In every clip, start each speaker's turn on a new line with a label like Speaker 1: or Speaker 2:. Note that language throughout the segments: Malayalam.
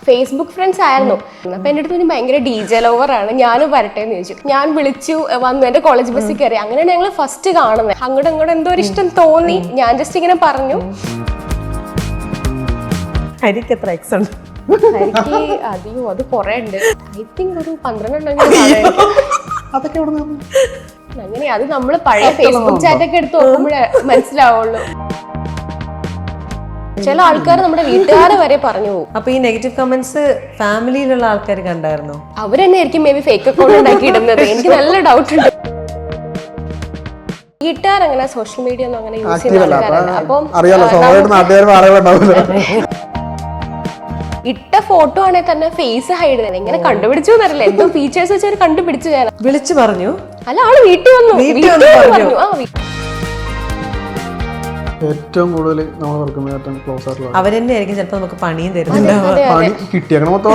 Speaker 1: ഫേസ്ബുക്ക് ഫ്രണ്ട്സ് ആയിരുന്നു. അപ്പൊ എന്റെ അടുത്ത് ഭയങ്കര DJ ലോവറാണ്, ഞാനും വരട്ടെ എന്ന് ചോദിച്ചു. ഞാൻ വിളിച്ചു വന്നു, എന്റെ കോളേജ് ബസ്സിൽ കയറി. അങ്ങനെയാണ് ഞങ്ങൾ ഫസ്റ്റ് കാണുന്നത്. അങ്ങോട്ട് അങ്ങോട്ട് എന്തോ ഒരു ഇഷ്ടം തോന്നി, ഞാൻ ജസ്റ്റ് ഇങ്ങനെ പറഞ്ഞു.
Speaker 2: ഹരിക്ക് എത്ര എക്സ് ഉണ്ട്?
Speaker 1: ഹരിക്ക് അധികം, അത് കുറെ ഉണ്ട്. ഐ തിങ്ക് ഒരു 12
Speaker 2: അതൊക്കെ
Speaker 1: അങ്ങനെ. അത് നമ്മള് പഴയ ഫേസ്ബുക്ക് ചാറ്റൊക്കെ എടുത്ത് നോക്കുമ്പോഴേ മനസ്സിലാവുള്ളൂ. ചില ആൾക്കാർ നമ്മുടെ വീട്ടുകാരെ വരെ പറഞ്ഞു പോകും.
Speaker 2: അപ്പൊ ഈ നെഗറ്റീവ് കമന്റ്സ് ഫാമിലിയിലുള്ള ആൾക്കാർ കണ്ടായിരുന്നോ?
Speaker 1: അവരെന്നെ ആയിരിക്കും മേ ബി ഫേക്ക് അക്കൗണ്ട് ഉണ്ടാക്കി ഇടുന്നത്. എനിക്ക് നല്ല ഡൗട്ട് ഉണ്ട്. വീട്ടുകാർ അങ്ങനെ സോഷ്യൽ മീഡിയ ഒന്നും അങ്ങനെ യൂസ് ചെയ്യുന്ന ആൾക്കാരല്ല. അപ്പം ഇട്ട ഫോട്ടോ ആണെങ്കിൽ തന്നെ ഫേസ് ഹൈഡ് തന്നെ എങ്ങനെ കണ്ടുപിടിച്ചു എന്നറിയില്ല. എന്തോ ഫീച്ചേഴ്സ് വെച്ച് അവർ കണ്ടുപിടിച്ചു. ഞാൻ
Speaker 2: വിളിച്ചു പറഞ്ഞു,
Speaker 1: അല്ല ആള് വീട്ടിൽ വന്നു പറഞ്ഞു.
Speaker 3: ഏറ്റവും കൂടുതൽ നമ്മൾ വർക്കുമ്പോൾ ഏറ്റവും ക്ലോസ് ആയിട്ടുള്ള
Speaker 2: അവരെന്നെ ആയിരിക്കും ചിലപ്പോൾ നമുക്ക് പണിയും തരുന്നുണ്ടാവും.
Speaker 3: പണി കിട്ടിയേക്കണം മൊത്തം.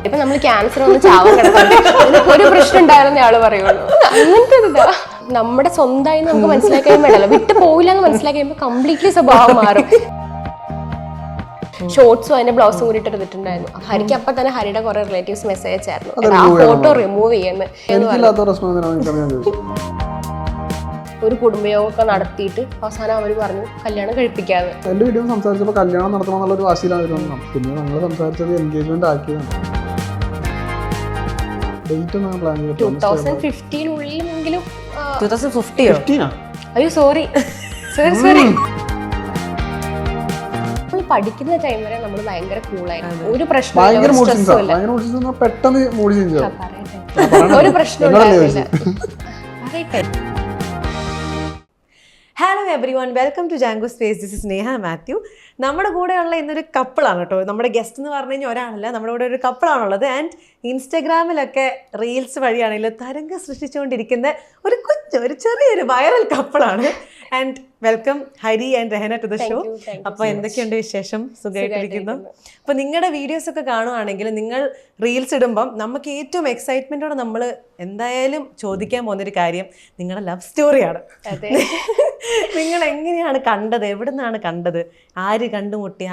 Speaker 1: ഇപ്പൊ നമ്മൾ ക്യാൻസർ ഒന്ന് ചാവാൻ കിടക്കുന്നുണ്ട്, ഒരു പ്രശ്നം ഉണ്ടായിരുന്നേ ആള് പറയുള്ളൂ. അങ്ങനത്തെ ഇതാ നമ്മുടെ സ്വന്തമായി നമുക്ക് മനസ്സിലാക്കി കഴിയുമ്പോൾ വേണ്ടല്ലോ, വിട്ടു പോയില്ല എന്ന് മനസ്സിലാക്കി കഴിയുമ്പോൾ കംപ്ലീറ്റ്ലി സ്വഭാവം മാറും. ഷോർട്സും അതിന്റെ ബ്ലൗസും കൂടി ഇട്ടിട്ടുണ്ടായിരുന്നു. ഹരിക്ക് അപ്പൊ തന്നെ ഹരിയുടെ കുറെ റിലേറ്റീവ്സ് മെസ്സേജ് അയച്ചായിരുന്നു, ആ ഫോട്ടോ റിമൂവ് ചെയ്യുന്നത്. ഒരു കുടുംബയോഗമൊക്കെ നടത്തിയിട്ട് അവസാനം അവർ പറഞ്ഞു കല്യാണം കഴിപ്പിക്കാതെ.
Speaker 3: എന്റെ വീഡിയോ സംസാരിച്ചപ്പോൾ കല്യാണം നടത്തണം എന്നുള്ള ഒരു വാശിയിലാണ്. പിന്നെ ഞങ്ങൾ സംസാരിച്ചത് എൻഗേജ്മെന്റ് ആക്കിയതാണ്. ഡേറ്റ് ഒന്നും പ്ലാൻ ചെയ്തിട്ട്
Speaker 1: 2015 ഉള്ളിലെങ്കിലും.
Speaker 2: 2015
Speaker 1: അയ്യോ സോറി. പഠിക്കുന്ന ടൈം വരെ നമ്മൾ ഭയങ്കര കൂളായിരുന്നു. ഒരു പ്രശ്നം
Speaker 3: പെട്ടെന്ന് മൂഡ് ചേഞ്ച്
Speaker 1: ഒരു പ്രശ്നം പറയട്ടെ.
Speaker 2: Hello everyone, welcome to Jango space. This is Neha Mathew. നമ്മുടെ കൂടെയുള്ള ഇന്നൊരു കപ്പിളാണ് കേട്ടോ. നമ്മുടെ ഗസ്റ്റ് എന്ന് പറഞ്ഞു കഴിഞ്ഞാൽ ഒരാളല്ല, നമ്മുടെ കൂടെ ഒരു കപ്പിളാണുള്ളത്. ആൻഡ് ഇൻസ്റ്റഗ്രാമിലൊക്കെ റീൽസ് വഴിയാണെങ്കിലും തരംഗം സൃഷ്ടിച്ചുകൊണ്ടിരിക്കുന്ന ഒരു ചെറിയൊരു വൈറൽ കപ്പിളാണ്. And welcome Hari and Rahana to the show. അപ്പോൾ എന്തൊക്കെയുണ്ട് വിശേഷം? സുഖമായിട്ടിരിക്കുന്നു. അപ്പോൾ നിങ്ങളുടെ വീഡിയോസ് ഒക്കെ കാണുവാണെങ്കിൽ, നിങ്ങൾ റീൽസ് ഇടുമ്പം നമുക്ക് ഏറ്റവും എക്സൈറ്റ്മെൻറ്റോടെ നമ്മൾ എന്തായാലും ചോദിക്കാൻ പോകുന്നൊരു കാര്യം നിങ്ങളുടെ ലവ് സ്റ്റോറിയാണ്. നിങ്ങൾ എങ്ങനെയാണ് കണ്ടത്? എവിടെ നിന്നാണ് കണ്ടത്? ആര് കണ്ടുമുട്ടി?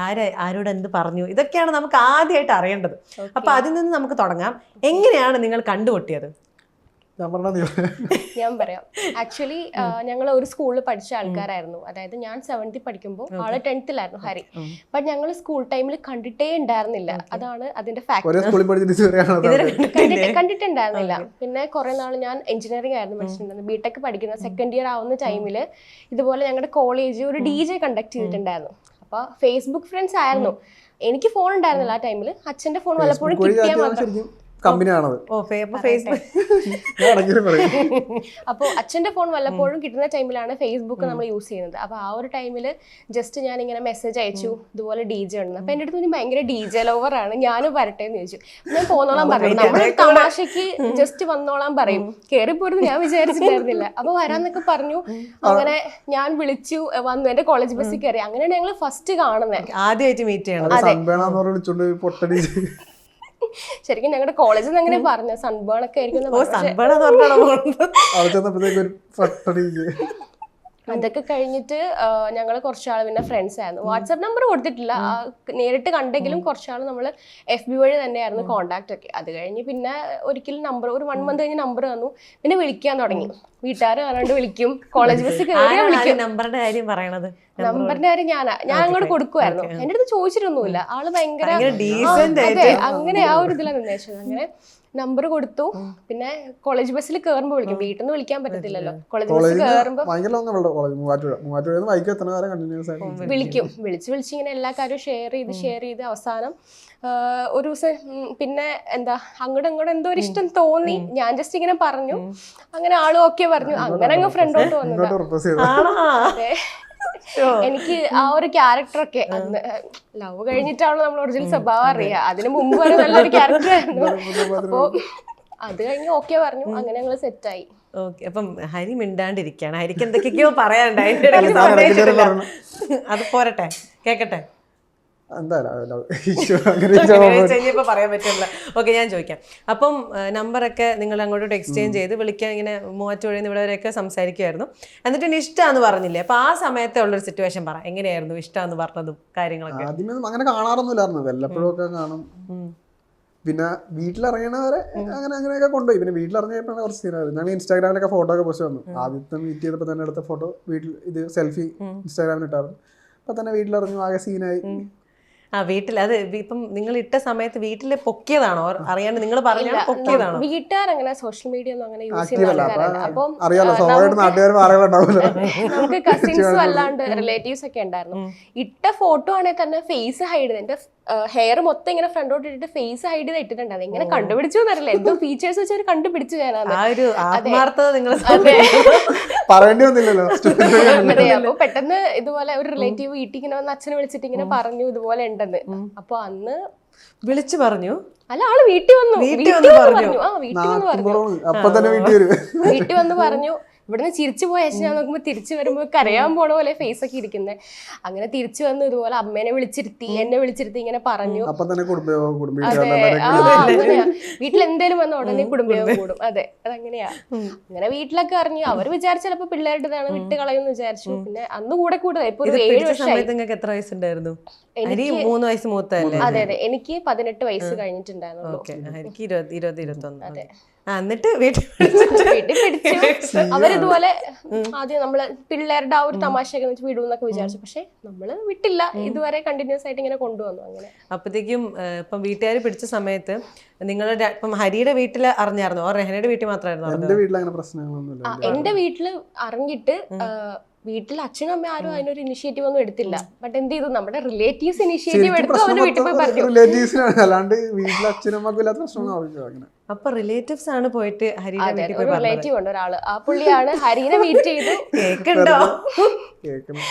Speaker 2: ആരോട് എന്ത് പറഞ്ഞു? ഇതൊക്കെയാണ് നമുക്ക് ആദ്യമായിട്ട് അറിയേണ്ടത്. അപ്പോൾ അതിൽ നിന്ന് നമുക്ക് തുടങ്ങാം. എങ്ങനെയാണ് നിങ്ങൾ കണ്ടുമുട്ടിയത്?
Speaker 1: ഞാൻ പറയാം. ആക്ച്വലി ഞങ്ങൾ ഒരു സ്കൂളിൽ പഠിച്ച ആൾക്കാരായിരുന്നു. അതായത് ഞാൻ 7th പഠിക്കുമ്പോൾ ആള് 10th ഹരി. ബട്ട് ഞങ്ങൾ സ്കൂൾ ടൈമിൽ കണ്ടിട്ടേ ഉണ്ടായിരുന്നില്ല. അതാണ് അതിന്റെ ഫാക്ട്. കണ്ടിട്ടുണ്ടായിരുന്നില്ല. പിന്നെ കുറെ നാൾ ഞാൻ എഞ്ചിനീയറിംഗ് ആയിരുന്നു പഠിച്ചിട്ടുണ്ടായിരുന്നു. ബിടെക് പഠിക്കുന്ന സെക്കൻഡ് ഇയർ ആവുന്ന ടൈമിൽ ഇതുപോലെ ഞങ്ങളുടെ കോളേജ് ഒരു DJ കണ്ടക്ട് ചെയ്തിട്ടുണ്ടായിരുന്നു. അപ്പൊ ഫേസ്ബുക്ക് ഫ്രണ്ട്സ് ആയിരുന്നു. എനിക്ക് ഫോൺ ഉണ്ടായിരുന്നില്ല ആ ടൈമിൽ. അച്ഛന്റെ ഫോൺ വല്ലപ്പോഴും കിട്ടിയാൽ മാത്രം. അപ്പോൾ അച്ഛന്റെ ഫോൺ വല്ലപ്പോഴും കിട്ടുന്ന ടൈമിലാണ് ഫേസ്ബുക്ക് നമ്മൾ യൂസ് ചെയ്യുന്നത്. അപ്പൊ ആ ഒരു ടൈമിൽ ജസ്റ്റ് ഞാൻ ഇങ്ങനെ മെസ്സേജ് അയച്ചു, ഇതുപോലെ DJ ഉണ്ടെന്ന്. അപ്പൊ എന്റെ അടുത്ത് ഭയങ്കര DJ ലോവറാണ്, ഞാനും വരട്ടെ എന്ന് ചോദിച്ചു. ഞാൻ പോന്നോളാൻ പറയും. നമ്മൾ തമാശക്ക് ജസ്റ്റ് വന്നോളാൻ പറയും. കയറിപ്പോരുന്ന് ഞാൻ വിചാരിച്ചിട്ടായിരുന്നില്ല. അപ്പൊ വരാന്നൊക്കെ പറഞ്ഞു. അങ്ങനെ ഞാൻ വിളിച്ചു വന്നു, എന്റെ കോളേജ് ബസ്സിൽ കയറി. അങ്ങനെയാണ് ഞങ്ങൾ ഫസ്റ്റ് കാണുന്നത്.
Speaker 2: ആദ്യമായിട്ട് മീറ്റ് ചെയ്യണം.
Speaker 1: ശരിക്കും ഞങ്ങളുടെ കോളേജിൽ നിന്ന് അങ്ങനെ പറഞ്ഞു, സൺബേൺ ഒക്കെ ആയിരിക്കും. അതൊക്കെ കഴിഞ്ഞിട്ട് ഞങ്ങൾ കുറച്ചാൾ പിന്നെ ഫ്രണ്ട്സ് ആയിരുന്നു. വാട്സാപ്പ് നമ്പർ കൊടുത്തിട്ടില്ല, നേരിട്ട് കണ്ടെങ്കിലും കുറച്ചാൾ നമ്മൾ FB വഴി തന്നെയായിരുന്നു കോണ്ടാക്ട് ഒക്കെ. അത് കഴിഞ്ഞ് പിന്നെ ഒരിക്കലും നമ്പർ ഒരു 1 month കഴിഞ്ഞ് നമ്പർ തന്നു. പിന്നെ വിളിക്കാൻ തുടങ്ങി. വീട്ടുകാർ കാണാണ്ട് വിളിക്കും, കോളേജ് ബസ് കയറിയാ വിളിക്കും.
Speaker 2: നമ്പറിന്റെ കാര്യം പറയണത്,
Speaker 1: നമ്പറിന്റെ കാര്യം ഞാൻ അങ്ങോട്ട് കൊടുക്കുമായിരുന്നു. എന്റെ അടുത്ത് ചോദിച്ചിട്ടൊന്നുമില്ല. ആള് ഭയങ്കര അങ്ങനെ ആ ഒരു ഇതിലാണ് നിന്നേച്ചത്. അങ്ങനെ നമ്പർ കൊടുത്തു. പിന്നെ കോളേജ് ബസ്സിൽ കയറുമ്പോ വിളിക്കും. വീട്ടിൽ നിന്ന് വിളിക്കാൻ പറ്റത്തില്ലല്ലോ. കോളേജ് ബസ് കയറുമ്പോ വിളിക്കും. വിളിച്ച് ഇങ്ങനെ എല്ലാ കാര്യവും ഷെയർ ചെയ്ത് അവസാനം ഒരു ദിവസം പിന്നെ എന്താ അങ്ങോട്ട് എന്തോ ഒരു ഇഷ്ടം തോന്നി, ഞാൻ ജസ്റ്റ് ഇങ്ങനെ പറഞ്ഞു. അങ്ങനെ ആളും ഓക്കെ പറഞ്ഞു. അങ്ങനെ അങ്ങ് ഫ്രണ്ടോട്ട് വന്നതാ. എനിക്ക് ആ ഒരു ക്യാരക്ടറൊക്കെ അന്ന് ലവ് കഴിഞ്ഞിട്ടാണല്ലോ നമ്മൾ ഒറിജിനൽ സ്വഭാവം അറിയാം. അതിന് മുമ്പ് വരെ നല്ലൊരു ക്യാരക്ടർ ആയിരുന്നു. അപ്പോ അത് കഴിഞ്ഞ് ഓക്കെ പറഞ്ഞു. അങ്ങനെ ഞങ്ങൾ സെറ്റായി.
Speaker 2: ഓക്കെ. അപ്പം ഹരി മിണ്ടാണ്ടിരിക്കുകയാണ്. ഹരിക്ക് എന്തൊക്കെയോ പറയാനുണ്ട്. അത് പോരട്ടെ, കേക്കട്ടെ.
Speaker 3: എന്തായാലും
Speaker 2: കഴിഞ്ഞപ്പോ പറയാൻ പറ്റില്ല. ഓക്കെ, ഞാൻ ചോദിക്കാം. അപ്പം നമ്പറൊക്കെ നിങ്ങൾ അങ്ങോട്ടോട്ട് എക്സ്ചേഞ്ച് ചെയ്ത് വിളിക്കാൻ ഇങ്ങനെ മൂവാറ്റുപുഴയിൽ നിന്ന് ഇവിടെ വരെയൊക്കെ സംസാരിക്കുമായിരുന്നു. എന്നിട്ട് ഇനി ഇഷ്ടമാന്ന് പറഞ്ഞില്ലേ, അപ്പൊ ആ സമയത്തെ ഉള്ളൊരു സിറ്റുവേഷൻ പറ, എങ്ങനെയായിരുന്നു ഇഷ്ടമാന്ന് പറഞ്ഞതും കാര്യങ്ങളൊക്കെ?
Speaker 3: ആദ്യമേ അങ്ങനെ കാണാറൊന്നുമില്ലായിരുന്നു, വല്ലപ്പോഴും ഒക്കെ കാണും. പിന്നെ വീട്ടിലിറങ്ങണവരെ അങ്ങനെയൊക്കെ കൊണ്ടുപോയി. പിന്നെ വീട്ടിലിറങ്ങിയപ്പോഴാണ് കുറച്ച് സീനായിരുന്നു. ഞങ്ങൾ ഇൻസ്റ്റാഗ്രാമിലൊക്കെ ഫോട്ടോ ഒക്കെ പോസ്റ്റ് വന്നു. ആദ്യത്തെ മീറ്റ് ചെയ്തപ്പോൾ തന്നെ എടുത്ത ഫോട്ടോ വീട്ടിൽ ഇത് സെൽഫി ഇൻസ്റ്റാഗ്രാമിൽ ഇട്ടായിരുന്നു. അപ്പൊ തന്നെ വീട്ടിലിറങ്ങി ആകെ സീനായി.
Speaker 2: ആ വീട്ടിൽ അത് ഇപ്പം നിങ്ങൾ ഇട്ട സമയത്ത് വീട്ടില് പൊക്കിയതാണോ അറിയാണ്ട് നിങ്ങൾ പറഞ്ഞാൽ പൊക്കിയതാണോ?
Speaker 1: വീട്ടുകാരങ്ങനെ സോഷ്യൽ മീഡിയ ഒന്നും അങ്ങനെ യൂസ് ചെയ്യുന്ന ആൾക്കാരല്ല. അപ്പം
Speaker 3: അറിയാലോ, സ്വാഭാവികമായിട്ട് നാട്ടുകാർ പറയുന്നുണ്ടാവില്ല.
Speaker 1: നമുക്ക് കസിൻസും അല്ലാണ്ട് റിലേറ്റീവ്സ് ഒക്കെ ഉണ്ടായിരുന്നു. ഇട്ട ഫോട്ടോ ആണെങ്കിൽ തന്നെ ഫേസ് ഹൈഡ് ചെയ്ത്, എന്റെ ഹെയർ മൊത്തം ഇങ്ങനെ ഫ്രണ്ടോട്ട് ഇട്ടിട്ട് ഫേസ് ഹൈഡ് ചെയ്ത് ഇട്ടിട്ടുണ്ട്. അത് എങ്ങനെ കണ്ടുപിടിച്ചു എന്നറിയില്ല, എന്തോ ഫീച്ചേഴ്സ് വെച്ച് അവർ കണ്ടുപിടിച്ചു. ഞാനാണ്
Speaker 2: ആ ഒരു ആത്മാർത്ഥത നിങ്ങൾ
Speaker 3: പറയേണ്ടി വന്നില്ലല്ലോ.
Speaker 1: അതെ, അപ്പൊ പെട്ടെന്ന് ഇതുപോലെ ഒരു റിലേറ്റീവ് വീട്ടിൽ ഇങ്ങനെ വന്ന് അച്ഛനെ വിളിച്ചിട്ട് ഇങ്ങനെ പറഞ്ഞു ഇതുപോലെ ഉണ്ടെന്ന്. അപ്പൊ അന്ന്
Speaker 2: വിളിച്ചു പറഞ്ഞു.
Speaker 1: അല്ല, ആള് വീട്ടിൽ വന്നു പറഞ്ഞു. ആ, വീട്ടിൽ വന്ന് പറഞ്ഞു.
Speaker 3: അപ്പൊ തന്നെ
Speaker 1: വീട്ടിൽ വന്ന് പറഞ്ഞു. ഇവിടുന്ന് ചിരിച്ചു പോയ അച്ഛൻ ഞാൻ നോക്കുമ്പോൾ തിരിച്ചു വരുമ്പോൾ കരയാൻ പോണ പോലെ ഫേസ് ഒക്കെ ഇരിക്കുന്നത്. അങ്ങനെ തിരിച്ചു വന്ന് ഇതുപോലെ അമ്മേനെ വിളിച്ചിരുത്തി, എന്നെ വിളിച്ചിരുത്തി ഇങ്ങനെ പറഞ്ഞു. അങ്ങനെയാ, വീട്ടിൽ എന്തേലും വന്ന ഉടനെ കുടുംബയോഗം കൂടും. അതെ, അതങ്ങനെയാ. അങ്ങനെ വീട്ടിലൊക്കെ അറിഞ്ഞു. അവർ വിചാരിച്ച ചിലപ്പോ പിള്ളേരുടേതാണ്, വിട്ട് കളയുമെന്ന് വിചാരിച്ചു. പിന്നെ അന്ന് കൂടെ കൂടുതൽ ഇപ്പൊ ഒരു 7 വർഷമായി.
Speaker 2: എത്ര വയസ്സുണ്ടായിരുന്നു? 3 വയസ്സ് മൂത്തല്ലേ?
Speaker 1: അതെ അതെ, എനിക്ക് 18 വയസ്സ് കഴിഞ്ഞിട്ടുണ്ടായിരുന്നു.
Speaker 2: എനിക്ക് 20-21.
Speaker 1: അതെ.
Speaker 2: എന്നിട്ട് വീട്ടിൽ
Speaker 1: പിടിച്ചു. അവരിതുപോലെ ആദ്യം നമ്മള് പിള്ളേരുടെ ആ ഒരു തമാശയൊക്കെ വെച്ച് വിടുമെന്നൊക്കെ വിചാരിച്ചു. പക്ഷെ നമ്മള് വിട്ടില്ല, ഇതുവരെ കണ്ടിന്യൂസ് ആയിട്ട് ഇങ്ങനെ കൊണ്ടുവന്നു. അങ്ങനെ
Speaker 2: അപ്പത്തേക്കും ഇപ്പം വീട്ടുകാർ പിടിച്ച സമയത്ത് നിങ്ങളുടെ ഇപ്പം ഹരിയുടെ വീട്ടിൽ അറിഞ്ഞായിരുന്നോ, റെഹനയുടെ വീട്ടിൽ മാത്രമായിരുന്നു?
Speaker 1: എന്റെ വീട്ടില് അറിഞ്ഞിട്ട് വീട്ടിൽ അച്ഛനും അമ്മ ആരും അതിനൊരു ഇനിഷ്യേറ്റീവ് ഒന്നും എടുത്തില്ല. ബട്ട് എന്ത് ചെയ്തു, നമ്മുടെ റിലേറ്റീവ്സ് ഇനിഷ്യേറ്റീവ് എടുത്തു. അവന്റെ വീട്ടിൽ പോയി പറഞ്ഞു.
Speaker 2: അപ്പൊ റിലേറ്റീവ്സ് ആണ് പോയിട്ട് ഹരിയുടെ വീട്ടിൽ പോയി.
Speaker 1: റിലേറ്റീവ് ഉണ്ട് ഒരാള്, ആ പുള്ളിയാണ് ഹരിനെ മീറ്റ് ചെയ്തു.
Speaker 2: കേക്കുണ്ടോ?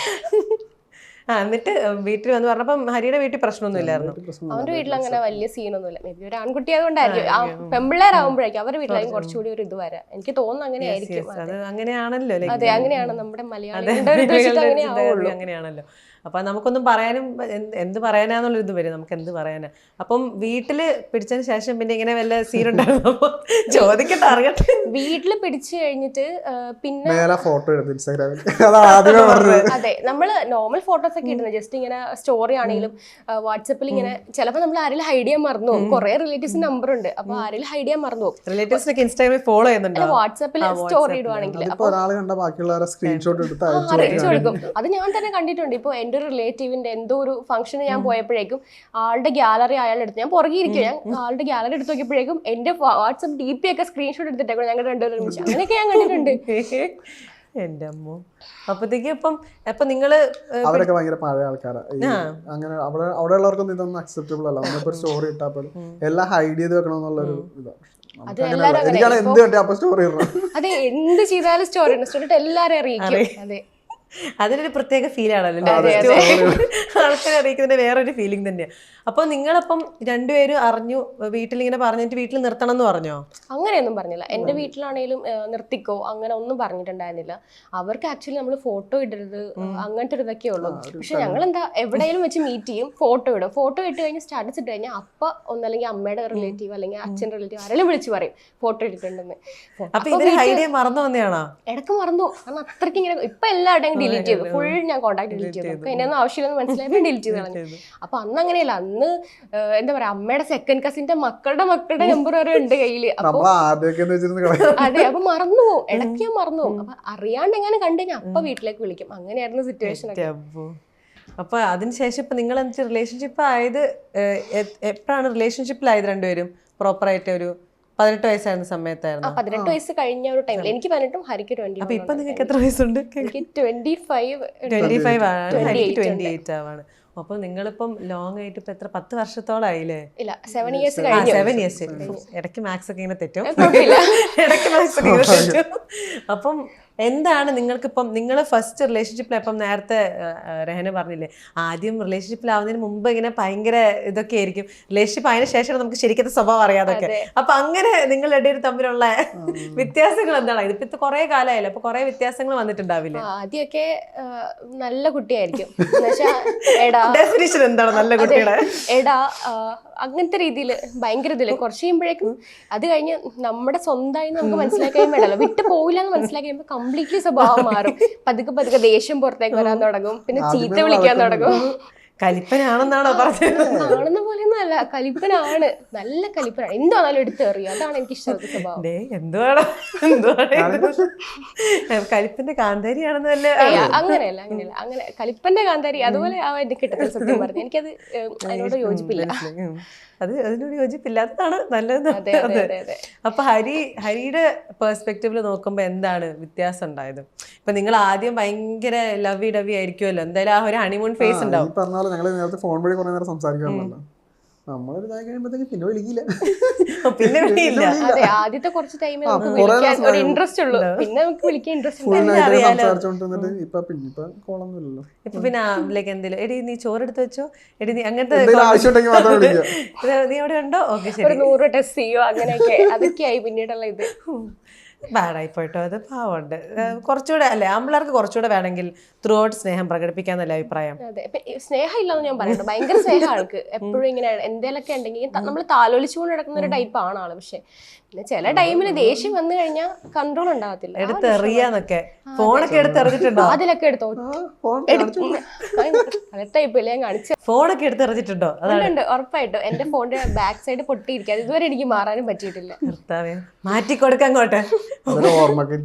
Speaker 2: എന്നിട്ട് വീട്ടിൽ വന്ന് പറഞ്ഞപ്പം ഹരിയുടെ വീട്ടിൽ പ്രശ്നമൊന്നും ഇല്ലായിരുന്നു.
Speaker 1: അവന്റെ വീട്ടിൽ അങ്ങനെ വലിയ സീനൊന്നുമില്ല. മേ ബി ഒരു ആൺകുട്ടി ആയതുകൊണ്ടായിരിക്കും. പെമ്പിള്ളേരാകുമ്പോഴേക്കും അവരുടെ വീട്ടിലായിരിക്കും കുറച്ചുകൂടി ഒരു ഇത് വരാം. എനിക്ക് തോന്നുന്നു അങ്ങനെയായിരിക്കും.
Speaker 2: അത് അങ്ങനെയാണല്ലോ.
Speaker 1: അതെ, അങ്ങനെയാണ് നമ്മുടെ മലയാളികളുടെ
Speaker 2: അങ്ങനെയാണല്ലോ. അപ്പൊ നമുക്കൊന്നും പറയാനും എന്ത് പറയാനാന്നുള്ളൊരു ഇത് വരും, നമുക്ക് എന്ത് പറയാനാ. അപ്പം വീട്ടില് പിടിച്ചതിന് ശേഷം പിന്നെ ഇങ്ങനെ വല്ല സീനുണ്ടായിരുന്നു? ചോദിക്കട്ടെ, അറിയട്ടെ.
Speaker 1: വീട്ടില് പിടിച്ചു കഴിഞ്ഞിട്ട് പിന്നെ
Speaker 3: ഫോട്ടോ എടുത്തു ഇൻസ്റ്റാഗ്രാമിൽ.
Speaker 1: അതെ, നമ്മള് നോർമൽ ഫോട്ടോസ് ഒക്കെ ഇടുന്നത് ജസ്റ്റ് ഇങ്ങനെ സ്റ്റോറി ആണെങ്കിലും വാട്സപ്പിൽ ഇങ്ങനെ ചിലപ്പോൾ നമ്മൾ ആരെങ്കിലും ഹൈഡ് ചെയ്യാൻ മറന്നു പോകും. കുറെ റിലേറ്റീവ്സിന്റെ നമ്പർ ഉണ്ട്, അപ്പൊ ആരെങ്കിലും ഹൈഡ് ചെയ്യാൻ മറന്നു പോകും.
Speaker 2: റിലേറ്റീവ്സിനൊക്കെ ഇൻസ്റ്റാഗ്രാമിൽ ഫോളോ ചെയ്യുന്നുണ്ടോ?
Speaker 1: വാട്സപ്പിൽ സ്റ്റോറി ഇടുവാണെങ്കിൽ
Speaker 3: സ്ക്രീൻഷോട്ട്
Speaker 1: കൊടുക്കും. അത് ഞാൻ തന്നെ കണ്ടിട്ടുണ്ട്. ഇപ്പൊ എന്റെ ഒരു റിലേറ്റീവിന്റെ എന്തോ ഒരു ഫംഗ്ഷന് ഞാൻ പോയപ്പോഴേക്കും ആളുടെ ഗാലറി അയാൾ എടുത്തു. ഞാൻ പുറകെ ഇരിക്കും, ഞാൻ ആളുടെ ഗാലറി എടുത്ത് നോക്കിയപ്പോഴേക്കും എന്റെ വാട്സപ്പ് DP ഒക്കെ സ്ക്രീൻഷോട്ട് എടുത്തിട്ടേക്കും. ഞങ്ങൾ രണ്ടുപേരും ഒരുമിച്ച് അങ്ങനെയൊക്കെ ഞാൻ കണ്ടിട്ടുണ്ട്.
Speaker 2: എന്റെ അമ്മോ. അപ്പത്തേക്ക് അപ്പൊ നിങ്ങള്
Speaker 3: അവരൊക്കെ ഭയങ്കര പഴയ ആൾക്കാരാണ്. അങ്ങനെ അവിടെ ഉള്ളവർക്കൊന്നും ഇതൊന്നും അക്സെപ്റ്റബിൾ അല്ല. നമ്മളിപ്പോ സ്റ്റോറി ഇട്ടാൽ പോലും എല്ലാം ഹൈഡ് ചെയ്ത് വെക്കണം എന്നുള്ളൊരു ഇതാണ്.
Speaker 1: അതെ, എന്ത് ചെയ്താലും സ്റ്റോറി ഇട്ട് എല്ലാരും അറിയിക്കും. അതെ,
Speaker 2: അതിനൊരു പ്രത്യേക ഫീൽ ആണല്ലോ, ആൾക്കാരെ അറിയിക്കുന്നതിന്റെ വേറൊരു ഫീലിംഗ് തന്നെയാണ്. അപ്പൊ നിങ്ങളപ്പം രണ്ടുപേരും അറിഞ്ഞു, വീട്ടിലിങ്ങനെ പറഞ്ഞിട്ട് വീട്ടിൽ നിർത്തണം എന്ന് പറഞ്ഞോ?
Speaker 1: അങ്ങനെയൊന്നും പറഞ്ഞില്ല. എന്റെ വീട്ടിലാണെങ്കിലും നിർത്തിക്കോ അങ്ങനെ ഒന്നും പറഞ്ഞിട്ടുണ്ടായിരുന്നില്ല. അവർക്ക് ആക്ച്വലി നമ്മൾ ഫോട്ടോ ഇടരുത് അങ്ങനത്തെ ഒരു ഇതൊക്കെ ഉള്ളൂ. പക്ഷെ ഞങ്ങൾ എന്താ എവിടെയെങ്കിലും വെച്ച് മീറ്റ് ചെയ്യും, ഫോട്ടോ ഇടും. ഫോട്ടോ ഇട്ട് കഴിഞ്ഞ് സ്റ്റാറ്റസ് ഇട്ട് കഴിഞ്ഞാൽ അപ്പൊ ഒന്നല്ലെങ്കിൽ അമ്മയുടെ റിലേറ്റീവ് അല്ലെങ്കിൽ അച്ഛൻ്റെ റിലേറ്റീവ് ആരെങ്കിലും വിളിച്ച് പറയും ഫോട്ടോ ഇട്ടിട്ടുണ്ടെന്ന്.
Speaker 2: മറന്നു വന്നെയാണോ?
Speaker 1: ഇടക്ക് മറന്നു, കാരണം അത്രയ്ക്ക് ഇങ്ങനെ. ഇപ്പൊ എല്ലാവരുടെയും ഡിലീറ്റ് ചെയ്തു, ഫുൾ ഞാൻ കോൺടാക്ട് ഡിലീറ്റ് ചെയ്തു. അപ്പൊ എന്നെ ഒന്നും ആവശ്യമില്ലെന്ന് മനസ്സിലായപ്പോൾ ഡിലീറ്റ് ചെയ്ത് കളഞ്ഞു. അപ്പൊ അന്ന് അങ്ങനെയല്ല, അന്ന് എന്താ പറയാ, അമ്മയുടെ സെക്കൻഡ് കസിന്റെ മക്കളുടെ നമ്പർ വരെ ഉണ്ട് കയ്യില്. അതെ, അപ്പൊ മറന്നു പോകും, ഇടയ്ക്ക് ഞാൻ മറന്നു പോകും. അപ്പൊ അറിയാണ്ട് എങ്ങനെ കണ്ടു കഴിഞ്ഞാൽ അപ്പൊ വീട്ടിലേക്ക് വിളിക്കും. അങ്ങനെയായിരുന്നു സിറ്റുവേഷൻ ഒക്കെ.
Speaker 2: അപ്പൊ അതിനുശേഷം ഇപ്പൊ നിങ്ങൾ റിലേഷൻഷിപ്പ് ആയത് എപ്പോഴാണ്? റിലേഷൻഷിപ്പിലായത് രണ്ടുപേരും പ്രോപ്പർ ആയിട്ട് ഒരു 18 വയസ്സായിരുന്ന സമയത്തായിരുന്നു. 18
Speaker 1: വയസ്സ് കഴിഞ്ഞ ഒരു ടൈമിൽ എനിക്ക് 18ഉം ഹരിക്ക് 20.
Speaker 2: അപ്പൊ ഇപ്പൊ നിങ്ങൾക്ക് എത്ര വയസ്സുണ്ട്?
Speaker 1: എനിക്ക് 25
Speaker 2: ആണ്, ഹരിക്ക് 28 ആവാണ്. അപ്പൊ നിങ്ങളിപ്പം ലോങ് ആയിട്ട് ഇപ്പൊ എത്ര 10 വർഷത്തോളായില്ലേ?
Speaker 1: ഇല്ല, 7 ഇയേഴ്സ് കഴിഞ്ഞു.
Speaker 2: 7 ഇയേഴ്സ്. ഇടയ്ക്ക് മാത്സ് ഒക്കെ ഇങ്ങനെ തെറ്റും, ഇടയ്ക്ക് മാത്സ് ഒക്കെ ഇങ്ങനെ തെറ്റും. അപ്പം എന്താണ് നിങ്ങൾക്കിപ്പം, നിങ്ങൾ ഫസ്റ്റ് റിലേഷൻഷിപ്പിൽ ഇപ്പം നേരത്തെ രഹന പറഞ്ഞില്ലേ, ആദ്യം റിലേഷൻഷിപ്പിലാവുന്നതിന് മുമ്പ് ഇങ്ങനെ ഭയങ്കര ഇതൊക്കെ ആയിരിക്കും, റിലേഷൻഷിപ്പ് അതിന് ശേഷം നമുക്ക് ശരിക്കത്തെ സ്വഭാവം അറിയാതൊക്കെ. അപ്പൊ അങ്ങനെ നിങ്ങളുടെ ഇടയിൽ തമ്മിലുള്ള വ്യത്യാസങ്ങൾ എന്താണ്? ഇതിപ്പോ കുറെ കാലമായില്ല, അപ്പൊ കുറെ വ്യത്യാസങ്ങൾ വന്നിട്ടുണ്ടാവില്ലേ?
Speaker 1: ആദ്യമൊക്കെ നല്ല കുട്ടിയായിരിക്കും, എന്നുവെച്ചാൽ എടാ
Speaker 2: ഡെഫിനിഷൻ എന്താണ് നല്ല കുട്ടിയുടെ?
Speaker 1: എടാ അങ്ങനത്തെ രീതിയിൽ ഭയങ്കര ഇതില് കുറച്ച് കഴിയുമ്പോഴേക്കും അത് കഴിഞ്ഞ് നമ്മുടെ സ്വന്തമായി നമുക്ക് മനസ്സിലാക്കി കഴിയുമ്പോഴല്ലോ വിട്ട് പോയില്ല എന്ന് മനസ്സിലാക്കി കഴിയുമ്പോൾ കംപ്ലീറ്റ്ലി സ്വഭാവം മാറും. പതുക്കെ പതുക്കെ ദേഷ്യം പുറത്തേക്ക് വരാൻ തുടങ്ങും, പിന്നെ ചീത്ത വിളിക്കാൻ തുടങ്ങും.
Speaker 2: കലിപ്പനാണെന്നാണോ പറഞ്ഞത്?
Speaker 1: കാണുന്ന പോലെയൊന്നും അല്ല, കലിപ്പനാണ്, നല്ല കലിപ്പനാണ്. എന്താണാലും എടുത്തെറിയും, അതാണ് എനിക്ക് ഇഷ്ടപ്പെട്ട സ്വഭാവം.
Speaker 2: എന്തുവാണോ കലിപ്പന്റെ കാന്താരിയാണെന്നല്ലേ?
Speaker 1: അങ്ങനെയല്ല അങ്ങനെ കലിപ്പന്റെ കാന്താരി അതുപോലെ എന്റെ കിട്ടത്തിൽ സത്യം പറഞ്ഞു. എനിക്കത് അതിനോട് യോജിപ്പില്ല.
Speaker 2: അതിനോട് യോജിപ്പില്ലാത്തതാണ് നല്ലത്. അപ്പൊ ഹരിയുടെ പെർസ്പെക്റ്റീവില് നോക്കുമ്പോ എന്താണ് വ്യത്യാസം ഉണ്ടായത്? ഇപ്പൊ നിങ്ങൾ ആദ്യം ഭയങ്കര ലവി ഡവി ആയിരിക്കുമല്ലോ, എന്തായാലും ആ ഒരു ഹണിമൂൺ ഫേസ് ഉണ്ടാവും.
Speaker 3: പറഞ്ഞാലും ഞങ്ങൾ നേരത്തെ ഫോൺ വഴി കുറെ നേരം സംസാരിക്കാറുണ്ടല്ലോ, നമ്മളൊരു ഇതായി കഴിയുമ്പോഴത്തേക്ക് പിന്നെ വിളിക്കില്ല.
Speaker 2: പിന്നെ വിളിയില്ല.
Speaker 1: അതെ, ആദ്യത്തെ കുറച്ച് ടൈമിൽ നമുക്ക് വിളിക്കാൻ ഒരു ഇൻട്രസ്റ്റ് ഉള്ളൂ, പിന്നെ നമുക്ക് വിളിക്കാൻ ഇൻട്രസ്റ്റ്
Speaker 3: സംസാരിച്ചോണ്ടിരുന്നിട്ട് ഇപ്പൊ കോളൊന്നുമില്ലല്ലോ.
Speaker 2: ഇപ്പൊ പിന്നെ ലൈക്ക് എന്തെങ്കിലും എടി നീ ചോറെടുത്ത് വെച്ചോ, എടി നീ അങ്ങനത്തെ
Speaker 3: ആവശ്യമുണ്ടെങ്കിൽ മാത്രം വിളിക്കുക.
Speaker 2: നീ അവിടെ ഉണ്ടോ? ഓക്കെ ശരി.
Speaker 1: ഒരു 100 ടെസ്റ്റ് ചെയ്യോ, അങ്ങനെയൊക്കെ അതൊക്കെയായി പിന്നീടുള്ള ഇത്.
Speaker 2: ബാഡായി പോയിട്ടോ, അത് പാവമുണ്ട്. കുറച്ചുകൂടെ അല്ലേ ആമ്പിള്ളേർക്ക് കുറച്ചുകൂടെ വേണമെങ്കിൽ ത്രൂ ഔട്ട് സ്നേഹം പ്രകടിപ്പിക്കാന്നല്ലേ അഭിപ്രായം?
Speaker 1: അതെ, സ്നേഹം ഇല്ലെന്ന് ഞാൻ പറയട്ടെ, ഭയങ്കര സ്നേഹം ആൾക്ക്. എപ്പോഴും ഇങ്ങനെ എന്തേലൊക്കെ ഉണ്ടെങ്കിൽ നമ്മൾ താലോലിച്ചുകൊണ്ട് നടക്കുന്ന ഒരു ടൈപ്പ് ആണ് ആള്. പക്ഷെ പിന്നെ ചില ടൈമില് ദേഷ്യം വന്നു കഴിഞ്ഞാൽ കൺട്രോൾ ഉണ്ടാകത്തില്ല.
Speaker 2: എടുത്തെറിയാന്നൊക്കെ ഫോണൊക്കെ എടുത്തെറിഞ്ഞിട്ടുണ്ടോ?
Speaker 1: അതിലൊക്കെ എടുത്തോ ടൈപ്പ് ഞാൻ കാണിച്ചു.
Speaker 2: ഫോണൊക്കെ എടുത്തെറിഞ്ഞിട്ടുണ്ടോ?
Speaker 1: അതുകൊണ്ട് ഉറപ്പായിട്ടും എന്റെ ഫോണിന്റെ ബാക്ക് സൈഡ് പൊട്ടിയിരിക്കുക, ഇതുവരെ എനിക്ക് മാറാനും പറ്റിയിട്ടില്ല.
Speaker 2: മാറ്റിക്കൊടുക്കാൻ അങ്ങോട്ട്
Speaker 1: ഓർമ്മയ്ക്ക്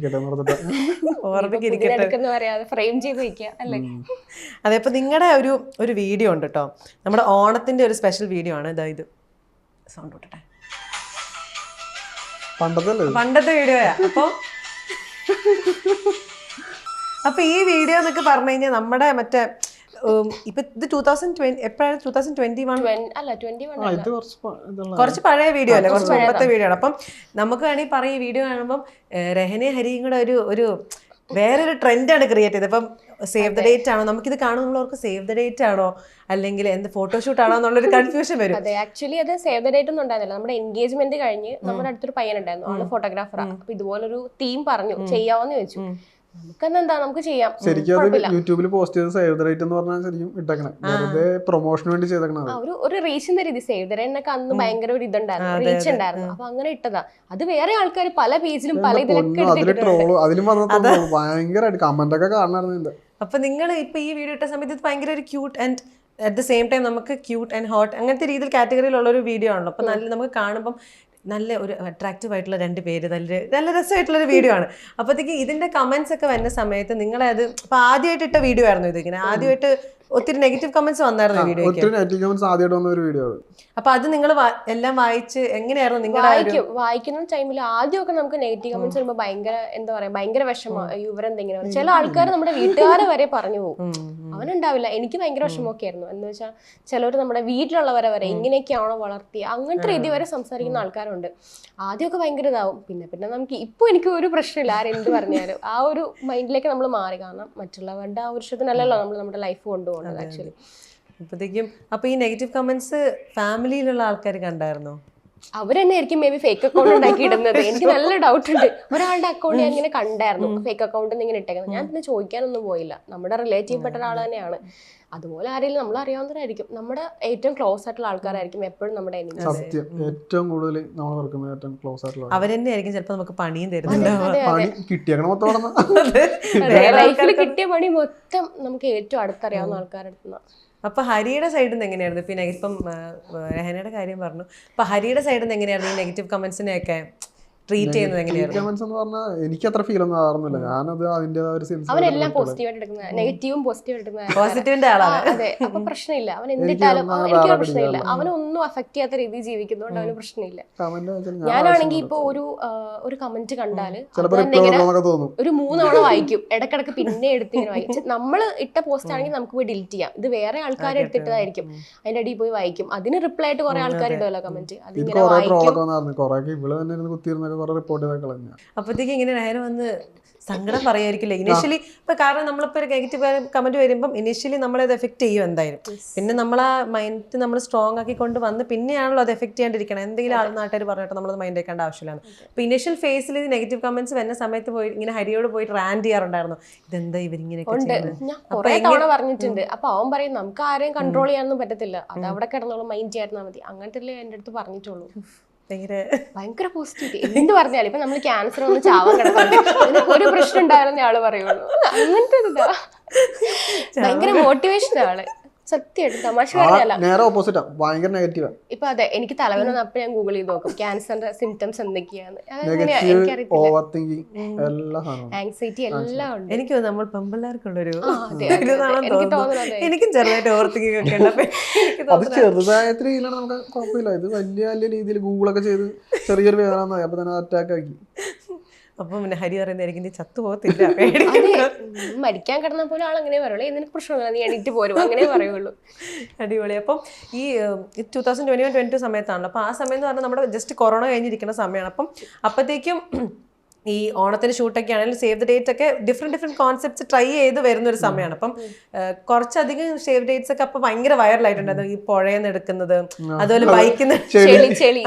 Speaker 1: പറയാതെ ഫ്രെയിം ചെയ്ത് വെക്കുക അല്ലേ?
Speaker 2: അതെ. ഇപ്പൊ നിങ്ങളുടെ ഒരു വീഡിയോ ഉണ്ട് കേട്ടോ, നമ്മുടെ ഓണത്തിന്റെ ഒരു സ്പെഷ്യൽ വീഡിയോ ആണ്. ഇത് സൗണ്ട് വിട്ടട്ടെ, പണ്ടത്തെ വീഡിയോയാ. അപ്പൊ ഈ വീഡിയോ എന്നൊക്കെ പറഞ്ഞു കഴിഞ്ഞാൽ നമ്മുടെ മറ്റേ ഇപ്പൊ ഇത് 2020 എപ്പോഴാണ്? 2021
Speaker 1: അല്ല 21
Speaker 2: കുറച്ച് പഴയ വീഡിയോ അല്ലേ, കുറച്ച് മുമ്പത്തെ വീഡിയോ ആണ്. അപ്പം നമുക്ക് വേണമെങ്കിൽ പറയും ഈ വീഡിയോ കാണുമ്പോൾ രഹനയും ഹരിയും കൂടെ ഒരു വേറൊരു ട്രെൻഡാണ് ക്രിയേറ്റ് ചെയ്തത്. ഇപ്പം സേവ് ദ ഡേറ്റ് ആണോ, നമുക്കിത് കാണുന്നവർക്ക് സേവ് ദ ഡേറ്റ് ആണോ അല്ലെങ്കിൽ എന്ത് ഫോട്ടോഷൂട്ട് ആണോ എന്നുള്ളൊരു കൺഫ്യൂഷൻ വരും.
Speaker 1: അതെ, ആക്ച്വലി അത് സേവ് ദ ഡേറ്റ് ഒന്നും ഉണ്ടായിരുന്നില്ല. നമ്മുടെ എൻഗേജ്മെന്റ് കഴിഞ്ഞ് നമ്മുടെ അടുത്തൊരു പയ്യനുണ്ടായിരുന്നു, ആള് ഫോട്ടോഗ്രാഫറാണ്. അപ്പൊ ഇതുപോലൊരു തീം പറഞ്ഞു ചെയ്യാവോന്ന് ചോദിച്ചു. നമുക്കെന്താ, നമുക്ക് ചെയ്യാം.
Speaker 3: ശരിക്കും അത് യൂട്യൂബിൽ പോസ്റ്റ് ചെയ്ത് സേവ് ദ ഡേറ്റ് എന്ന് പറഞ്ഞാൽ ശരിക്കും ഇട്ടേക്കണേ, വെറുതെ പ്രൊമോഷന് വേണ്ടി ചെയ്തേക്കണത്.
Speaker 1: ഒരു റീച്ചിന്റെ രീതി സേവ് ദ ഡേറ്റിനൊക്കെ അന്ന് ഭയങ്കര ഒരു ഇതുണ്ടായിരുന്നു, റീച്ച് ഉണ്ടായിരുന്നു. അപ്പൊ അങ്ങനെ ഇട്ടതാ. അത് വേറെ ആൾക്കാർ പല പേജിലും പല ഇതിലൊക്കെ
Speaker 3: ഭയങ്കരമായിട്ട് കമന്റ് ഒക്കെ കാണാറുണ്ട്.
Speaker 2: അപ്പൊ നിങ്ങൾ ഇപ്പൊ ഈ വീഡിയോ ഇട്ട സമയത്ത് ഇത് ഭയങ്കര ഒരു cute and at the same time നമുക്ക് ക്യൂട്ട് ആൻഡ് ഹോട്ട് അങ്ങനത്തെ രീതിയിൽ കാറ്റഗറിയിലുള്ള ഒരു വീഡിയോ ആണല്ലോ. അപ്പൊ നല്ല നമുക്ക് കാണുമ്പോൾ നല്ല ഒരു അട്രാക്റ്റീവ് ആയിട്ടുള്ള 2 പേര്, നല്ല രസമായിട്ടുള്ളൊരു വീഡിയോ ആണ്. അപ്പോഴത്തേക്ക് ഇതിന്റെ കമന്റ്സ് ഒക്കെ വരുന്ന സമയത്ത് നിങ്ങളത് ഇപ്പൊ ആദ്യമായിട്ട് ഇട്ട വീഡിയോ ആയിരുന്നു ഇതിങ്ങനെ? ആദ്യമായിട്ട് ഒത്തിരി നെഗറ്റീവ് കമന്റ്സ് വന്നായിരുന്നു വീഡിയോ. അപ്പൊ അത് നിങ്ങൾ എല്ലാം വായിച്ച് എങ്ങനെയായിരുന്നു നിങ്ങളുടെ
Speaker 1: വായിക്കുന്ന ടൈമിൽ? ആദ്യമൊക്കെ നമുക്ക് നെഗറ്റീവ് കമന്റ്സ് വരുമ്പോൾ ഭയങ്കര എന്താ പറയാ, ഭയങ്കര വിഷമം. ഇവരെന്തെങ്കിലും ചില ആൾക്കാർ നമ്മുടെ വീട്ടുകാരെ വരെ പറഞ്ഞു പോകും. അവനുണ്ടാവില്ല, എനിക്ക് ഭയങ്കര വിഷമമൊക്കെ ആയിരുന്നു. എന്ന് വെച്ചാൽ ചിലർ നമ്മുടെ വീട്ടിലുള്ളവരെ വരെ ഇങ്ങനെയൊക്കെയാണോ വളർത്തി, അങ്ങനത്തെ രീതി വരെ സംസാരിക്കുന്ന ആൾക്കാരുണ്ട്. ആദ്യമൊക്കെ ഭയങ്കര ഇതാവും, പിന്നെ നമുക്ക് ഇപ്പൊ എനിക്ക് ഒരു പ്രശ്നമില്ല, ആരെന്ത് പറഞ്ഞാലും ആ ഒരു മൈൻഡിലേക്ക് നമ്മൾ മാറി. കാരണം മറ്റുള്ളവരുടെ ആവശ്യത്തിനല്ലല്ലോ നമ്മൾ നമ്മുടെ ലൈഫ് കൊണ്ടുപോകുന്നത് ആക്ച്വലി.
Speaker 2: അപ്പോഴത്തേക്കും അപ്പൊ ഈ നെഗറ്റീവ് കമന്റ്സ് ഫാമിലിയിലുള്ള ആൾക്കാർ കണ്ടായിരുന്നോ?
Speaker 1: അവരെന്നെ ആയിരിക്കും മേ ബി ഫേക്ക് അക്കൗണ്ട് ഉണ്ടാക്കി ഇടുന്നത്. എനിക്ക് നല്ല ഡൗട്ട് ഉണ്ട്. ഒരാളുടെ അക്കൗണ്ട് ഞാൻ ഇങ്ങനെ കണ്ടായിരുന്നു, ഫേക്ക് അക്കൗണ്ട് ഇങ്ങനെ ഇട്ടേക്കുന്നത്. ഞാൻ പിന്നെ ചോദിക്കാനൊന്നും പോയില്ല, നമ്മുടെ റിലേറ്റീവ് പെട്ട ഒരാൾ തന്നെയാണ്. അതുപോലെ ആരെങ്കിലും നമ്മൾ അറിയാവുന്നവരായിരിക്കും, നമ്മുടെ ഏറ്റവും ക്ലോസ് ആയിട്ടുള്ള ആൾക്കാരായിരിക്കും എപ്പോഴും നമ്മുടെ
Speaker 3: ഏറ്റവും കൂടുതൽ
Speaker 2: അവരെന്നെ ആയിരിക്കും ചിലപ്പോൾ നമുക്ക് പണിയും
Speaker 1: ലൈഫിൽ കിട്ടിയ പണി മൊത്തം നമുക്ക് ഏറ്റവും അടുത്തറിയാവുന്ന ആൾക്കാരെടുത്തുന്ന.
Speaker 2: അപ്പൊ ഹരിയുടെ സൈഡിൽ നിന്ന് എങ്ങനെയായിരുന്നു? പിന്നെ ഇപ്പം രഹനയുടെ കാര്യം പറഞ്ഞു, അപ്പൊ ഹരിയുടെ സൈഡിൽ നിന്ന് എങ്ങനെയായിരുന്നു ഈ നെഗറ്റീവ് കമന്റ്സിനെയൊക്കെ ട്രീറ്റ് ചെയ്യുന്നത്? എങ്ങനെയായിരുന്നു?
Speaker 3: എനിക്ക് അത്ര ഫീൽ ഒന്നും ആവുന്നില്ല. ഞാനത് അതിന്റെ
Speaker 1: അവനെല്ലാം പോസിറ്റീവായിട്ട് എടുക്കുന്നത്, നെഗറ്റീവും പോസിറ്റീവായിട്ട് എടുക്കുന്നത്.
Speaker 2: പോസിറ്റീവിന്റെ ആളാണ്.
Speaker 1: അതെ, അപ്പൊ പ്രശ്നമില്ല. അവൻ എന്തിട്ടാലും എനിക്കൊരു പ്രശ്നമില്ല. അവനൊന്നും അഫക്ട് ചെയ്യാത്ത രീതിയിൽ ജീവിക്കുന്നതുകൊണ്ട് അവന് പ്രശ്നമില്ല. ഞാനാണെങ്കിൽ ഇപ്പൊ ഒരു കമന്റ് കണ്ടാല് ഒരു 3 തവണ വായിക്കും, ഇടക്കിടക്ക് പിന്നെ എടുത്ത് ഇങ്ങനെ വായിക്കും. നമ്മൾ ഇട്ട പോസ്റ്റ് ആണെങ്കിൽ നമുക്ക് പോയി ഡിലീറ്റ് ചെയ്യാം. ഇത് വേറെ ആൾക്കാർ എടുത്തിട്ടതായിരിക്കും, അതിന്റെ അടിയിൽ പോയി വായിക്കും. അതിന് റിപ്ലൈ ആയിട്ട് കുറെ ആൾക്കാർ ഇടുമല്ലോ കമന്റ്, അതിങ്ങനെ വായിക്കും.
Speaker 3: കുറെ റിപ്പോർട്ട് ചെയ്താൽ കളഞ്ഞ.
Speaker 2: അപ്പോഴത്തേക്ക് ഇങ്ങനെ നേരെ വന്ന് സങ്കടം പറയായിരിക്കില്ലേ ഇനീഷ്യലി? ഇപ്പൊ കാരണം നമ്മളിപ്പോ ഒരു നെഗറ്റീവ് കമന്റ് വരുമ്പോൾ ഇനീഷ്യലി നമ്മളത് എഫക്ട് ചെയ്യും എന്തായാലും. പിന്നെ നമ്മൾ ആ മൈൻഡ് നമ്മൾ സ്ട്രോങ് ആക്കി കൊണ്ട് വന്ന് പിന്നെയാണല്ലോ അത് എഫക്ട് ചെയ്യാണ്ടിരിക്കണം. എന്തെങ്കിലും നാട്ടുകാർ പറഞ്ഞിട്ട് നമ്മളത് മൈൻഡ് ആക്കേണ്ട ആവശ്യമില്ലാണ്. അപ്പൊ ഇനീഷ്യൽ ഫേസിൽ നെഗറ്റീവ് കമന്റ്സ് വരുന്ന സമയത്ത് പോയി ഇങ്ങനെ ഹരിയോട് പോയിട്ട് റാൻഡ് ചെയ്യാറുണ്ടായിരുന്നു, ഇതെന്താ ഇവരിങ്ങനെയൊക്കെ ചെയ്യുന്നത്?
Speaker 1: ഞാൻ കുറെ തവണ പറഞ്ഞിട്ടുണ്ട്. അപ്പൊ അവൻ പറയും നമുക്ക് ആരെയും കൺട്രോൾ ചെയ്യാനൊന്നും പറ്റത്തില്ല, അത് അവിടെ കിടന്നോളും, മൈൻഡ് ചെയ്യായിരുന്നാ മതി. അങ്ങനത്തെ എന്റെ അടുത്ത് പറഞ്ഞിട്ടുള്ളൂ. ഭയങ്കര പോസിറ്റിവിറ്റി. എന്ത് പറഞ്ഞാലും ഇപ്പൊ നമ്മൾ ക്യാൻസർ ഒന്ന് ചാവാൻ കിടക്കുന്നുണ്ട്, ഒരു പ്രശ്നം ഉണ്ടായിരുന്ന ആള് പറയുള്ളൂ. അങ്ങനത്തെ ഇതാ ഭയങ്കര മോട്ടിവേഷൻ ആള്. സത്യമായിട്ട് തമാശ പറഞ്ഞല്ല,
Speaker 3: നേരെ ഓപ്പോസിറ്റാ, ഭയങ്കര നെഗറ്റീവാ.
Speaker 1: ഇപ്പൊ അതെ, എനിക്ക് തലവേദന വന്നപ്പോ ഞാൻ ഗൂഗിൾ ചെയ്ത് നോക്കും ക്യാൻസറിന്റെ സിംറ്റംസ് എന്തൊക്കെയാണ്, ആങ്സൈറ്റി എല്ലാം ഉണ്ട്.
Speaker 2: എനിക്ക് നമ്മൾ പെമ്പിള്ളേർക്കുള്ളൊരു എനിക്കും ചെറുതായിട്ട് ഓവർ തിങ്കിങ് ഒക്കെ ഉണ്ട്.
Speaker 3: അത് ചെറുതായിട്ട് രീതിയിലാണ്, നമുക്ക് കുഴപ്പമില്ല. ഇത് വലിയ വലിയ രീതിയിൽ ഗൂഗിളൊക്കെ ചെയ്ത് ചെറിയൊരു വേദന വന്നാൽ അപ്പൊ തന്നെ അറ്റാക്ക് ആക്കി.
Speaker 2: അപ്പം പിന്നെ ഹരി പറയുന്നതായിരിക്കും നീ ചത്തു പോകത്തില്ല,
Speaker 1: മരിക്കാൻ കിടന്ന പോലെ ആൾ അങ്ങനെ പറയുള്ളൂ, എന്തിനു പ്രശ്നമില്ല നീ എണീറ്റ് പോരും, അങ്ങനെ പറയുള്ളൂ.
Speaker 2: അടിപൊളി. അപ്പം ഈ 2021-22 സമയത്താണല്ലോ, അപ്പം ആ സമയം എന്ന് പറഞ്ഞാൽ നമ്മുടെ ജസ്റ്റ് കൊറോണ കഴിഞ്ഞിരിക്കുന്ന സമയമാണ്. അപ്പം അപ്പോഴത്തേക്കും ഈ ഓണത്തിന് ഷൂട്ടൊക്കെ ആണെങ്കിൽ സേവ് ദ ഡേറ്റ് ഒക്കെ ഡിഫറെന്റ് കോൺസെപ്റ്റ്സ് ട്രൈ ചെയ്ത് വരുന്ന ഒരു സമയമാണ്. അപ്പം കുറച്ചധികം സേവ് ഡേറ്റ്സ് ഒക്കെ അപ്പൊ ഭയങ്കര വൈറലായിട്ടുണ്ടായിരുന്നു. ഈ പുഴയെന്ന് എടുക്കുന്നത്, അതുപോലെ ബൈക്കിന്ന്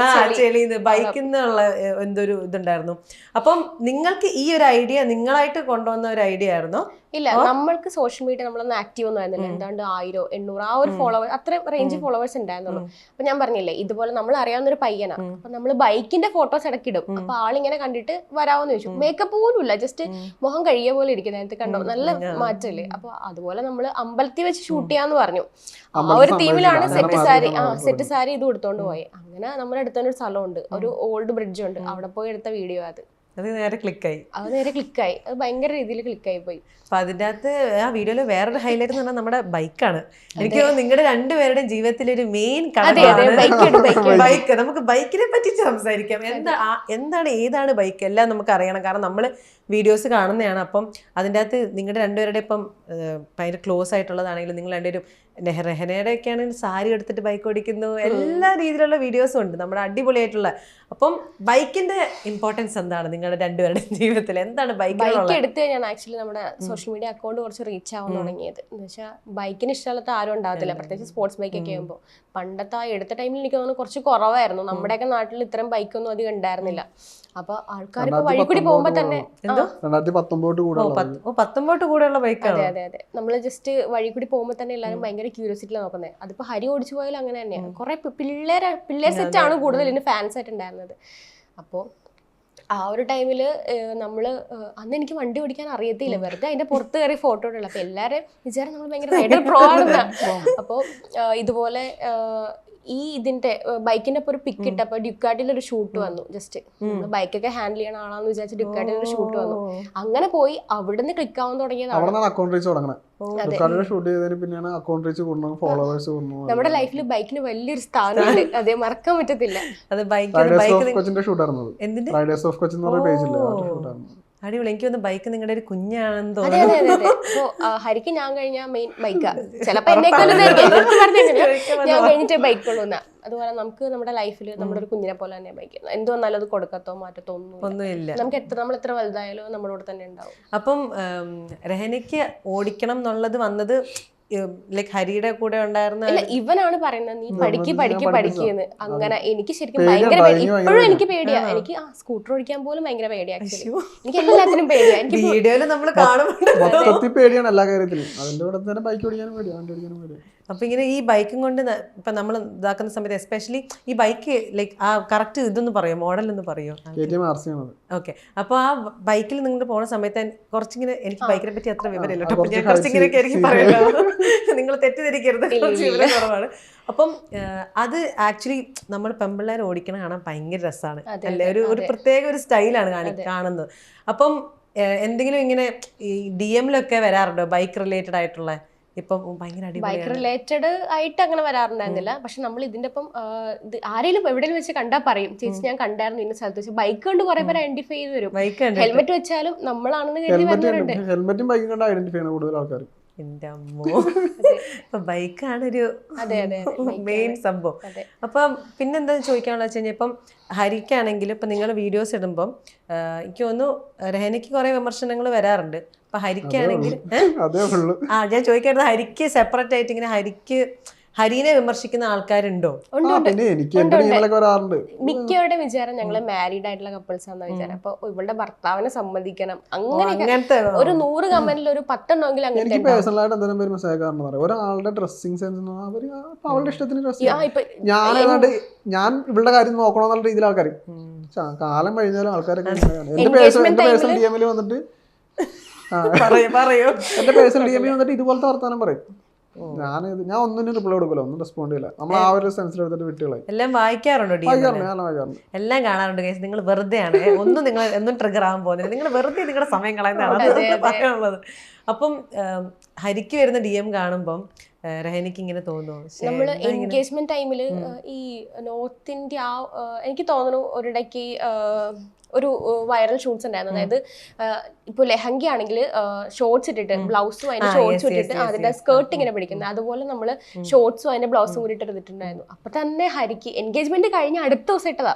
Speaker 2: ബൈക്കിന്നുള്ള എന്തൊരു ഇതുണ്ടായിരുന്നു. അപ്പം നിങ്ങൾക്ക് ഈ ഒരു ഐഡിയ നിങ്ങളായിട്ട് കൊണ്ടുവന്ന ഒരു ഐഡിയ ആയിരുന്നോ?
Speaker 1: ഇല്ല, നമ്മൾക്ക് സോഷ്യൽ മീഡിയ നമ്മളൊന്നും ആക്റ്റീവ് ഒന്നും ആയിരുന്നില്ല. എന്താണ്ട് 1000, 800 ആ ഒരു ഫോളോവേഴ്സ്, അത്രയും റേഞ്ച് ഫോളോവേഴ്സ് ഉണ്ടായിരുന്നുള്ളൂ. അപ്പൊ ഞാൻ പറഞ്ഞില്ലേ, ഇതുപോലെ നമ്മൾ അറിയാവുന്ന ഒരു പയ്യനാണ്. അപ്പൊ നമ്മൾ ബൈക്കിന്റെ ഫോട്ടോസ് ഇടയ്ക്കിടും. അപ്പൊ ആളിങ്ങനെ കണ്ടിട്ട് വരാമെന്ന് ചോദിച്ചു. മേക്കപ്പ് പോലും ഇല്ല, ജസ്റ്റ് മുഖം കഴിയ പോലെ ഇരിക്കും. നേരത്തെ കണ്ടോ, നല്ല മാറ്റല്ലേ. അപ്പൊ അതുപോലെ നമ്മൾ അമ്പലത്തിൽ വെച്ച് ഷൂട്ട് ചെയ്യാന്ന് പറഞ്ഞു. ആ ഒരു തീമിലാണ് സെറ്റ് സാരി ഇത് കൊടുത്തോണ്ട് പോയി. അങ്ങനെ നമ്മുടെ അടുത്തൊരു സ്ഥലമുണ്ട്, ഒരു ഓൾഡ് ബ്രിഡ്ജ് ഉണ്ട്, അവിടെ പോയി എടുത്ത വീഡിയോ
Speaker 2: അത് നേരെ ക്ലിക്കായി.
Speaker 1: അത് ഭയങ്കര രീതിയിൽ ക്ലിക്കായി പോയി.
Speaker 2: അപ്പൊ അതിൻ്റെ അകത്ത് ആ വീഡിയോയില് വേറൊരു ഹൈലൈറ്റ് എന്ന് പറഞ്ഞാൽ നമ്മുടെ ബൈക്കാണ്. എനിക്ക് തോന്നുന്നു നിങ്ങളുടെ രണ്ടുപേരുടെയും ജീവിതത്തിലെ ഒരു മെയിൻ ബൈക്ക്. നമുക്ക് ബൈക്കിനെ പറ്റി സംസാരിക്കാം. എന്താണ് ഏതാണ് ബൈക്ക് എല്ലാം നമുക്ക് അറിയണം, കാരണം നമ്മള് വീഡിയോസ് കാണുന്നതാണ്. അപ്പം അതിൻ്റെ അകത്ത് നിങ്ങളുടെ രണ്ടുപേരുടെ ഇപ്പം ഭയങ്കര ക്ലോസ് ആയിട്ടുള്ളതാണെങ്കിലും നിങ്ങൾ രണ്ടുപേരും രഹനയുടെ ഒക്കെ ആണെങ്കിൽ സാരി എടുത്തിട്ട് ബൈക്ക് ഓടിക്കുന്നു, എല്ലാ രീതിയിലുള്ള വീഡിയോസും ഉണ്ട് നമ്മുടെ അടിപൊളിയായിട്ടുള്ള. അപ്പം ബൈക്കിന്റെ ഇമ്പോർട്ടൻസ് എന്താണ് നിങ്ങളുടെ രണ്ടുപേരുടെ ജീവിതത്തിൽ? എന്താണ് ബൈക്ക്
Speaker 1: എടുത്ത് കഴിഞ്ഞാൽ ആക്ച്വലി നമ്മുടെ സോഷ്യൽ മീഡിയ അക്കൗണ്ട് കുറച്ച് റീച്ച് ആവാൻ തുടങ്ങിയത്. എന്ന് വെച്ചാൽ ബൈക്കിന് ഇഷ്ടമല്ലാത്ത ആരും ഉണ്ടാകത്തില്ല, പ്രത്യേകിച്ച് സ്പോർട്സ് ബൈക്കൊക്കെ ആകുമ്പോൾ. പണ്ടത്തെ ആ എടുത്ത ടൈമിൽ എനിക്ക് തോന്നുന്നു കുറച്ച് കുറവായിരുന്നു. നമ്മുടെയൊക്കെ നാട്ടിൽ ഇത്രയും ബൈക്കൊന്നും അധികം ഉണ്ടായിരുന്നില്ല. അപ്പൊ ആൾക്കാർ ഇപ്പൊ വഴി കൂടി പോകുമ്പോ തന്നെ
Speaker 2: 2019 കൂടെയുള്ള ബൈക്കാണ്.
Speaker 1: അതെ അതെ അതെ, നമ്മള് ജസ്റ്റ് വഴി കൂടി പോകുമ്പോ തന്നെ എല്ലാവരും ഭയങ്കര ക്യൂരിയോസിറ്റിയിലാണ് നോക്കുന്നത്. അതിപ്പോ ഹരി ഓടിച്ചു പോയാലും അങ്ങനെ തന്നെയാണ്. കുറെ പിള്ളേർ സെറ്റ് ആണ് കൂടുതൽ ഇതിന് ഫാൻസ് ആയിട്ട് ഉണ്ടായിരുന്നത്. അപ്പോൾ ആ ഒരു ടൈമില് നമ്മള് അന്ന് എനിക്ക് വണ്ടി ഓടിക്കാൻ അറിയത്തില്ല, വെറുതെ അതിന്റെ പുറത്ത് കയറി ഫോട്ടോ ഇടുള്ളൂ. അപ്പൊ എല്ലാരും വിചാരം നമ്മൾ ഭയങ്കര റൈഡർ പ്രോ ആണെന്നാ. അപ്പൊ ഇതുപോലെ ഈ ഇതിന്റെ ബൈക്കിന്റെ ഒപ്പം ഒരു പിക്ക് ഇട്ടപ്പോ ഡ്യുക്കാട്ടിൽ ഒരു ഷൂട്ട് വന്നു. ജസ്റ്റ് ബൈക്കൊക്കെ ഹാൻഡിൽ ചെയ്യണ ആളാന്ന് വിചാരിച്ച് ഡ്യുക്കാട്ടിൽ ഒരു ഷൂട്ട് വന്നു. അങ്ങനെ പോയി അവിടുന്ന് ക്ലിക്ക് ആവാൻ തുടങ്ങിയതാണ്. നമ്മുടെ ലൈഫിൽ ബൈക്കിന് വലിയൊരു സ്ഥാനമുണ്ട്, അതെ മറക്കാൻ പറ്റത്തില്ല.
Speaker 2: അടിപൊളി. എനിക്ക് തോന്നുന്നു ബൈക്ക് നിങ്ങളുടെ ഒരു കുഞ്ഞാണെന്ന് തോന്നുന്നു.
Speaker 1: അതെ അതെ അതെ. അപ്പൊ ഹരിക്ക് ഞാൻ കഴിഞ്ഞ മെയിൻ ബൈക്കാ. ചിലപ്പോ എന്നെക്കാളും ഞാൻ കഴിഞ്ഞിട്ട് ബൈക്ക് കൊള്ളുന്ന. അതുപോലെ നമുക്ക് നമ്മുടെ ലൈഫിൽ നമ്മുടെ ഒരു കുഞ്ഞിനെ പോലെ തന്നെ ബൈക്ക് എന്ത് വന്നാലും അത് കൊടുക്കത്തോ മാറ്റത്തോ ഒന്നുമില്ല. നമുക്ക് നമ്മൾ എത്ര വലുതായാലും നമ്മുടെ കൂടെ തന്നെ ഉണ്ടാവും.
Speaker 2: അപ്പം രഹനയ്ക്ക് ഓടിക്കണം എന്നുള്ളത് വന്നത് ലൈക് ഹരിയുടെ കൂടെ ഉണ്ടായിരുന്ന
Speaker 1: ഇവനാണ് പറയുന്നത്, നീ പഠിക്കുന്നു. അങ്ങനെ എനിക്ക് ശരിക്കും ഭയങ്കര പേടി, ഇപ്പോഴും എനിക്ക് പേടിയാ. എനിക്ക് സ്കൂട്ടർ ഓടിക്കാൻ പോലും ഭയങ്കര പേടിയാ. എനിക്ക് എല്ലാത്തിനും പേടിയാ. എനിക്ക്
Speaker 2: വീഡിയോയില് നമ്മൾ കാണുമ്പോൾ
Speaker 3: പേടിയാണ് എല്ലാ കാര്യത്തിലും. അതിന്റെ കൂടെ തന്നെ ബൈക്ക് ഓടിക്കാനും പേടിയാ, വണ്ടി ഓടിക്കാനും പേടിയാ.
Speaker 2: അപ്പൊ ഇങ്ങനെ ഈ ബൈക്കും കൊണ്ട് ഇപ്പൊ നമ്മൾ ഇതാക്കുന്ന സമയത്ത് എസ്പെഷ്യലി ഈ ബൈക്ക് ലൈക്ക് ആ കറക്റ്റ് ഇതൊന്ന് പറയോ, മോഡൽ ഒന്ന് പറയോ? ഓക്കെ. അപ്പൊ ആ ബൈക്കിൽ നിങ്ങൾ പോണ സമയത്ത് കുറച്ചിങ്ങനെ, എനിക്ക് ബൈക്കിനെ പറ്റി അത്ര വിവരമില്ല, അപ്പൊ ഞാൻ കുറച്ചിങ്ങനെയൊക്കെ ആയിരിക്കും പറയല്ലോ, നിങ്ങൾ തെറ്റിദ്ധരിക്കരുത്, കുറച്ച് വിവരം കുറവാണ്. അപ്പം അത് ആക്ച്വലി നമ്മൾ പെമ്പിള്ളേർ ഓടിക്കണ കാണാൻ ഭയങ്കര രസമാണ് അല്ലേ, ഒരു പ്രത്യേക ഒരു സ്റ്റൈലാണ് കാണുന്നത്. അപ്പം എന്തെങ്കിലും ഇങ്ങനെ ഈ DM-ലൊക്കെ വരാറുണ്ടോ ബൈക്ക് റിലേറ്റഡ് ആയിട്ടുള്ള? ഇപ്പം ഭയങ്കര
Speaker 1: ബൈക്ക് റിലേറ്റഡ് ആയിട്ട് അങ്ങനെ വരാറുണ്ടായിരുന്നില്ല. പക്ഷെ നമ്മൾ ഇതിന്റെ ഒപ്പം ആരെങ്കിലും എവിടെയും വെച്ച് കണ്ടാൽ പറയും, ചേച്ചി ഞാൻ കണ്ടായിരുന്നു ഇന്ന സ്ഥലത്ത് വെച്ച്. ബൈക്ക് കൊണ്ട് കുറെ പേര് ഐഡന്റിഫൈ ചെയ്ത് വരും. ഹെൽമെറ്റ് വെച്ചാലും നമ്മളാണെന്ന് കരുതി വരുന്നവരുണ്ട്.
Speaker 3: ഹെൽമെറ്റും ബൈക്കും കണ്ട് ഐഡന്റിഫൈ ചെയ്യുന്ന കൂടുതൽ ആൾക്കാർ.
Speaker 2: എന്റെ അമ്മോ. അപ്പൊ ബൈക്കാണ് ഒരു
Speaker 1: അതെ അതെ
Speaker 2: മെയിൻ സംഭവം.
Speaker 1: അതെ.
Speaker 2: അപ്പം പിന്നെന്താ ചോദിക്കാനുള്ള വെച്ച് കഴിഞ്ഞാൽ ഇപ്പം ഹരിക്കാണെങ്കിലും ഇപ്പം നിങ്ങൾ വീഡിയോസ് ഇടുമ്പം എനിക്ക് തോന്നുന്നു രഹനയ്ക്ക് കുറെ വിമർശനങ്ങൾ വരാറുണ്ട്. അപ്പൊ ഹരിക്കാണെങ്കിൽ
Speaker 3: അതേ ഉള്ളൂ.
Speaker 2: ഞാൻ ചോദിക്കാറുണ്ട് ഹരിക്ക് സെപ്പറേറ്റ് ആയിട്ട് ഇങ്ങനെ ഹരീനെ വിമർശിക്കുന്ന ആൾക്കാരുണ്ടോ?
Speaker 3: പിന്നെ എനിക്ക് എന്റെ ടീമിലൊക്കെ വരാറുണ്ട്.
Speaker 1: മിക്കവരുടെ വിചാരം ഞങ്ങള് മാരീഡ് ആയിട്ടുള്ള കപ്പിൾസ് ആണെന്ന് വിചാരം. അപ്പൊ ഇവളുടെ ഭർത്താവിനെ സമ്മതിക്കണം അങ്ങനെയൊക്കെ.
Speaker 2: അങ്ങനത്തെ
Speaker 1: ഒരു 100 കമന്റിൽ ഒരു 10 എണ്ണമെങ്കിലും
Speaker 3: എനിക്ക്
Speaker 1: അങ്ങനത്തെ
Speaker 3: പേഴ്സണൽ ആയിട്ട് എന്തെങ്കിലും പേര് മെസ്സേജ് കാരണം പറയാം, ഒരാളുടെ ഡ്രസ്സിങ് സെൻസ് അവര് അവളുടെ ഇഷ്ടത്തിന് ഡ്രസ് ഞാൻ ഏതാണ്ട് ഞാൻ ഇവളുടെ കാര്യം നോക്കണമെന്നുള്ള രീതിയിൽ ആൾക്കാർ കാലം കഴിഞ്ഞാലും ആൾക്കാരൊക്കെ എന്റെ പേഴ്സണൽ ഡി എമ്മിൽ വന്നിട്ട് എന്റെ പേഴ്സണൽ ഡി എമ്മിൽ വന്നിട്ട് ഇതുപോലത്തെ വർത്താനം പറയും. ഞാൻ ഒന്നിനും റിപ്ലൈ കൊടുക്കില്ല, ഒന്നും റെസ്പോണ്ട് ചെയ്യില്ല. നമ്മൾ ആ ഒരു സെൻസിൽ എടുത്തിട്ട് വിട്ടുകളെ.
Speaker 2: എല്ലാം വായിക്കാറുണ്ടോ? എല്ലാം കാണാറുണ്ട്. നിങ്ങൾ വെറുതെ ആണ് ഒന്നും ട്രിഗർ ആകാൻ പോകുന്നില്ല, നിങ്ങൾ വെറുതെ നിങ്ങളുടെ സമയം കളയുന്നതാണ് പറയാനുള്ളത്. അപ്പം ഹരിക്ക് വരുന്ന ഡി എം കാണുമ്പം രഹനയ്ക്ക് ഇങ്ങനെ തോന്നുന്നു
Speaker 1: നമ്മള് എൻഗേജ്മെന്റ് ടൈമില് ഈ നോർത്ത് ഇന്ത്യ എനിക്ക് തോന്നുന്നു ഒരിടയ്ക്ക് ഒരു വൈറൽ ഷൂട്ട്സ് ഉണ്ടായിരുന്നു. അതായത് ഇപ്പോൾ ലെഹങ്ക ആണെങ്കിൽ ഷോർട്സ് ഇട്ടിട്ട് ബ്ലൗസും അതിന്റെ ഷോർട്സും ഇട്ടിട്ട് അതിന്റെ സ്കേർട്ട് ഇങ്ങനെ പിടിക്കുന്നത്, അതുപോലെ നമ്മള് ഷോർട്സും അതിന്റെ ബ്ലൗസും കൂടി ഇട്ടിട്ടുണ്ടായിരുന്നു. അപ്പൊ തന്നെ ഹരിക്ക് എൻഗേജ്മെന്റ് കഴിഞ്ഞ അടുത്ത ദിവസം ഇട്ടതാ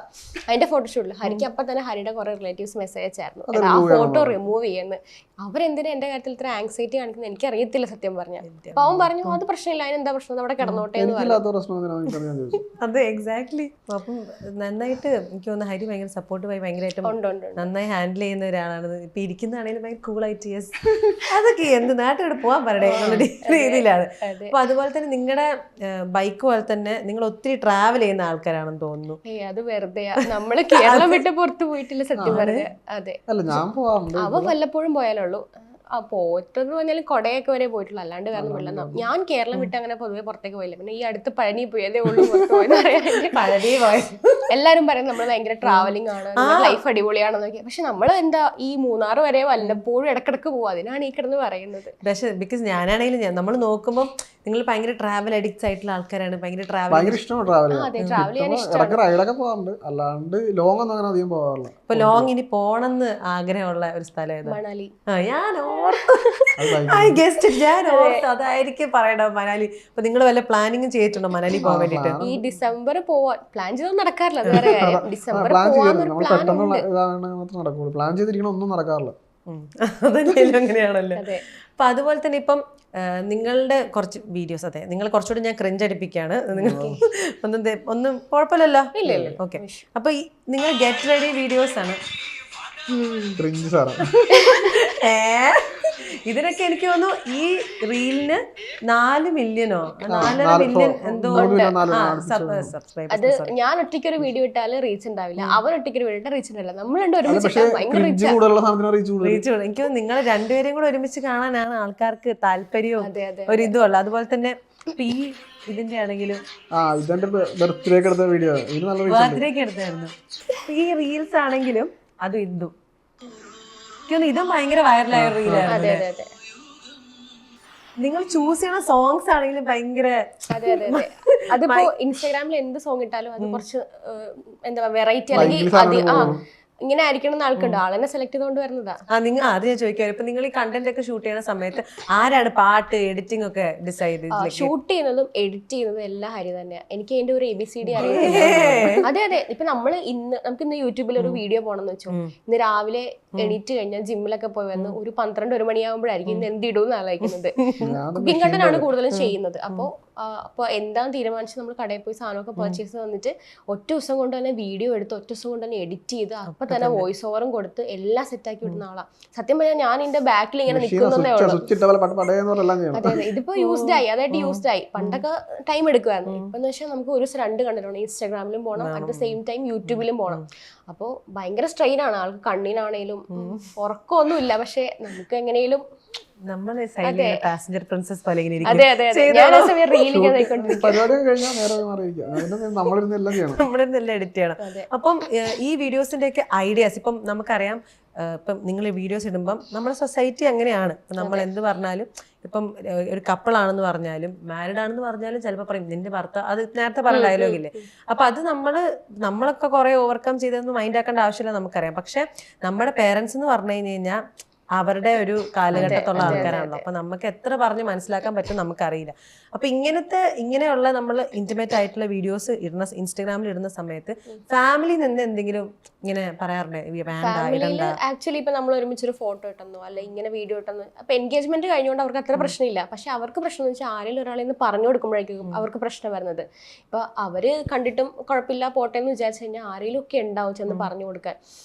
Speaker 1: അതിന്റെ ഫോട്ടോഷൂട്ടിൽ. ഹരിക്ക് അപ്പൊ തന്നെ ഹരിയുടെ കുറെ റിലേറ്റീവ്സ് മെസ്സേജ് അയച്ചായിരുന്നു ആ ഫോട്ടോ റിമൂവ് ചെയ്യുന്നത്. അവരെന്തിനാ എന്റെ കാര്യത്തിൽ ഇത്ര ആങ്സൈറ്റി കാണിക്കുന്നത് എനിക്ക് അറിയത്തില്ല സത്യം പറഞ്ഞാൽ. അപ്പൊ അവൻ പറഞ്ഞു അത് പ്രശ്നമില്ല, അതിനെന്താ പ്രശ്നം, അവിടെ കിടന്നോട്ടെ എന്ന് പറഞ്ഞു.
Speaker 2: അതെ എക്സാക്ട്ലി. അപ്പം നന്നായിട്ട് എനിക്ക് തോന്നുന്നു ഹരി ഭയങ്കര സപ്പോർട്ടീവായി ഭയങ്കരമായിട്ട് നന്നായി ഹാൻഡിൽ ചെയ്യുന്ന ഒരാളാണ്. ഇപ്പൊ ഇരിക്കുന്നതാണെങ്കിലും ഭയങ്കര കൂളായിട്ട് യെസ് അതൊക്കെ എന്ത് നാട്ടിലോട്ട് പോകാൻ പറയണേ എന്നുള്ള രീതിയിലാണ്. അപ്പൊ അതുപോലെ തന്നെ നിങ്ങളുടെ ബൈക്ക് പോലെ തന്നെ നിങ്ങൾ ഒത്തിരി ട്രാവൽ ചെയ്യുന്ന ആൾക്കാരാണെന്ന് തോന്നുന്നു.
Speaker 1: അത് വെറുതെ നമ്മള് കേരളം വിട്ട് പുറത്ത് പോയിട്ടില്ല സത്യം പറഞ്ഞ. അതെ അവ വല്ലപ്പോഴും പോയാലുള്ളൂ. പോയിട്ടെന്ന് പറഞ്ഞാൽ കൊടയൊക്കെ വരെ പോയിട്ടുള്ളൂ, അല്ലാണ്ട് വേറെ വെള്ളം. ഞാൻ കേരളം വിട്ട് അങ്ങനെ പൊതുവെ പുറത്തേക്ക് പോയില്ല. പിന്നെ ഈ അടുത്ത് പഴനി പോയതേ ഉള്ളൂ.
Speaker 2: പഴനി പോയി
Speaker 1: എല്ലാരും പറയും നമ്മൾ ഭയങ്കര ട്രാവലിംഗ് ആണ്, ലൈഫ് അടിപൊളിയാണെന്നൊക്കെ. പക്ഷെ നമ്മൾ എന്താ ഈ മൂന്നാർ വരെ വല്ലപ്പോഴും ഇടക്കിടക്ക് പോകും. അതിനാണ് ഈ കിടന്ന് പറയുന്നത്.
Speaker 2: പക്ഷെ ബിക്കോസ് ഞാനാണെങ്കിലും നമ്മൾ നോക്കുമ്പോൾ നിങ്ങൾ ഭയങ്കര ട്രാവൽ അഡിക്ട്സ് ആയിട്ടുള്ള ആൾക്കാരാണ്. ഭയങ്കര
Speaker 3: ഇഷ്ടമാണ് ട്രാവൽ ചെയ്യാൻ. റൈഡൊക്കെ പോകാറുണ്ട്, അല്ലാണ്ട് ലോങ് ഒന്നും അങ്ങനെ അധികം പോകാറില്ല.
Speaker 2: ഇപ്പൊ ലോങ് ഇനി പോണെന്ന് ആഗ്രഹമുള്ള ഒരു സ്ഥലം ഏതാ?
Speaker 1: മണാലി.
Speaker 2: ഞാൻ അതായിരിക്കും പറയണം മണാലി. അപ്പൊ നിങ്ങൾ വല്ല പ്ലാനിങ് ചെയ്തിട്ടുണ്ടോ മണാലി പോകാൻ വേണ്ടിട്ട്?
Speaker 1: ഈ ഡിസംബർ പോവാൻ പ്ലാൻ ചെയ്തൊന്നും നടക്കാറില്ല, അത് വേറെ കാര്യം. ഡിസംബർ
Speaker 3: പ്ലാൻ ചെയ്തിരിക്കണ ഒന്നും നടക്കാറില്ല.
Speaker 2: അതന്നെയല്ലോ അങ്ങനെയാണല്ലോ. അപ്പൊ അതുപോലെ തന്നെ ഇപ്പം നിങ്ങളുടെ കുറച്ച് വീഡിയോസ്, അതെ നിങ്ങൾ കുറച്ചുകൂടി ഞാൻ ക്രിഞ്ച് അടിപ്പിക്കുകയാണ്, ഒന്നും കുഴപ്പമില്ലല്ലോ? ഓക്കെ. അപ്പൊ നിങ്ങൾ ഗെറ്റ് റെഡി വീഡിയോസ് ആണ് ഇതിനൊക്കെ എനിക്ക് തോന്നുന്നു ഈ റീലിന് 4 മില്യണോ 4.5 മില്യൺ എന്തോ സബ്സ്ക്രൈബേഴ്സ്.
Speaker 1: അത് ഞാൻ ഒറ്റയ്ക്ക് ഒരു വീഡിയോ ഇട്ടാല് റീച്ച് ഉണ്ടാവില്ല, അവൻ ഒറ്റയ്ക്ക് ഒരു വീഡിയോ റീച്ച് ഉണ്ടാവില്ല. നമ്മൾ രണ്ടും ഒരുമിച്ച് ഭയങ്കര
Speaker 2: റീച്ച്. എനിക്ക് നിങ്ങൾ രണ്ടുപേരെയും കൂടെ ഒരുമിച്ച് കാണാനാണ് ആൾക്കാർക്ക് താല്പര്യവും ഒരിതുമല്ല. അതുപോലെ തന്നെ ഈ ഇതിന്റെ ആണെങ്കിലും
Speaker 3: ബർത്ത്ഡേക്ക്
Speaker 2: എടുത്തായിരുന്നു ഈ റീൽസ് ആണെങ്കിലും അതും ഇതും ഇതും ഭയങ്കര വൈറലായ റീലായിരുന്നു. നിങ്ങൾ ചൂസ് ചെയ്യണ സോങ്സ് ആണെങ്കിലും ഭയങ്കര
Speaker 1: അതിപ്പോ ഇൻസ്റ്റാഗ്രാമിൽ എന്ത് സോങ് ഇട്ടാലും അത് കുറച്ച് എന്താ വെറൈറ്റി അല്ലെങ്കിൽ ഇങ്ങനെ ആയിരിക്കണം എന്ന് ആൾക്കുണ്ട്. ആളെന്നെ സെലക്ട് ചെയ്തുകൊണ്ട് വരുന്നതാ.
Speaker 2: അത് ഞാൻ ചോദിക്കാം. ഇപ്പൊ നിങ്ങൾ ഈ കണ്ടന്റ് ഒക്കെ ഷൂട്ട് ചെയ്യുന്ന സമയത്ത് ആരാണ് പാട്ട് എഡിറ്റിംഗ് ഒക്കെ ഡിസൈഡ് ചെയ്ത്?
Speaker 1: ഷൂട്ട് ചെയ്യുന്നതും എഡിറ്റ് ചെയ്യുന്നതും എല്ലാം ഹരി തന്നെയാ. എനിക്ക് അതിന്റെ ഒരു ABCD അറിയില്ല. അതെ. ഇപ്പൊ നമുക്ക് ഇന്ന് യൂട്യൂബിൽ ഒരു വീഡിയോ പോകണമെന്ന് വെച്ചോ, ഇന്ന് രാവിലെ എണീറ്റ് കഴിഞ്ഞാൽ ജിമ്മിലൊക്കെ പോയി വന്ന് ഒരു 12-1 മണിയാകുമ്പോഴായിരിക്കും ഇന്ന് എന്ത് ഇടുമെന്ന് ആലോചിക്കുന്നത്. കുക്കിംഗ് കണ്ടന്റ് ആണ് കൂടുതലും ചെയ്യുന്നത്. അപ്പൊ എന്താന്ന് തീരുമാനിച്ച് നമ്മൾ കടയിൽ പോയി സാധനമൊക്കെ പർച്ചേസ് വന്നിട്ട് ഒറ്റ ദിവസം കൊണ്ട് തന്നെ വീഡിയോ എടുത്ത് ഒറ്റ ദിവസം കൊണ്ട് തന്നെ എഡിറ്റ് ചെയ്ത് അപ്പൊ തന്നെ വോയിസ് ഓവറും കൊടുത്ത് എല്ലാം സെറ്റാക്കി വിടുന്ന ആളാ. സത്യം പറഞ്ഞാൽ ഞാൻ എന്റെ ബാക്കിൽ ഇങ്ങനെ നിൽക്കുന്നതേ ഉള്ളൂ. അതെ. ഇതിപ്പോ യൂസ്ഡ് ആയി, അതായിട്ട് യൂസ്ഡ് ആയി. പണ്ടൊക്കെ ടൈം എടുക്കുമായിരുന്നു. ഇപ്പൊ എന്ന് വെച്ചാൽ നമുക്ക് ഒരു 2 കണ്ടിട്ടുണ്ട്. ഇൻസ്റ്റാഗ്രാമിലും പോകണം, അറ്റ് ദ സെയിം ടൈം യൂട്യൂബിലും പോകണം. അപ്പോൾ ഭയങ്കര സ്ട്രെയിൻ ആണ് ആൾക്ക്. കണ്ണിനാണേലും ഉറക്കമൊന്നുമില്ല. പക്ഷെ നമുക്ക് എങ്ങനെയും
Speaker 2: പാസഞ്ചർ പ്രിൻസസ് പോലെ നമ്മളെല്ലാം എഡിറ്റ് ചെയ്യണം. അപ്പം ഈ വീഡിയോസിന്റെ ഒക്കെ ഐഡിയാസ് ഇപ്പം നമുക്കറിയാം. ഇപ്പം നിങ്ങൾ വീഡിയോസ് ഇടുമ്പം നമ്മുടെ സൊസൈറ്റി അങ്ങനെയാണ്. നമ്മൾ എന്ത് പറഞ്ഞാലും ഇപ്പം ഒരു കപ്പിളാണെന്ന് പറഞ്ഞാലും മാരീഡ് ആണെന്ന് പറഞ്ഞാലും ചിലപ്പോൾ പറയും നിന്റെ ഭർത്താവ്, അത് നേരത്തെ പറഞ്ഞ ഡയലോഗില്ലേ. അപ്പൊ അത് നമ്മളൊക്കെ കുറെ ഓവർകം ചെയ്തതെന്ന് മൈൻഡ് ആക്കേണ്ട ആവശ്യമില്ല, നമുക്കറിയാം. പക്ഷെ നമ്മുടെ പേരൻസ് എന്ന് പറഞ്ഞു കഴിഞ്ഞാൽ അവരുടെ ഒരു കാലഘട്ടത്തുള്ള ആൾക്കാരാണല്ലോ. അപ്പൊ നമുക്ക് എത്ര പറഞ്ഞ് മനസ്സിലാക്കാൻ പറ്റും നമുക്കറിയില്ല. അപ്പൊ ഇങ്ങനെയുള്ള നമ്മൾ ഇന്റിമേറ്റ് ആയിട്ടുള്ള വീഡിയോസ് ഇടുന്ന ഇൻസ്റ്റാഗ്രാമിൽ ഇടുന്ന സമയത്ത് ഫാമിലിയിൽ നിന്ന് എന്തെങ്കിലും ഇങ്ങനെ പറയാറുണ്ട്
Speaker 1: ഫാമിലിയിൽ ആക്ച്വലി ഇപ്പൊ നമ്മൾ ഒരുമിച്ചൊരു ഫോട്ടോ ഇട്ടെന്നോ അല്ലെ ഇങ്ങനെ വീഡിയോ ഇട്ടെന്നോ അപ്പൊ എൻഗേജ്മെന്റ് കഴിഞ്ഞുകൊണ്ട് അവർക്ക് അത്ര പ്രശ്നമില്ല. പക്ഷെ അവർക്ക് പ്രശ്നം എന്ന് വെച്ചാൽ ആരെങ്കിലും ഒരാളെ നിന്ന് പറഞ്ഞു കൊടുക്കുമ്പോഴേക്കും അവർക്ക് പ്രശ്നം വരുന്നത്. ഇപ്പൊ അവര് കണ്ടിട്ടും കുഴപ്പമില്ല പോട്ടെ എന്ന് വിചാരിച്ചു കഴിഞ്ഞാൽ ആരെങ്കിലും ഒക്കെ ഉണ്ടാവും ചെന്ന് പറഞ്ഞു കൊടുക്കാൻ.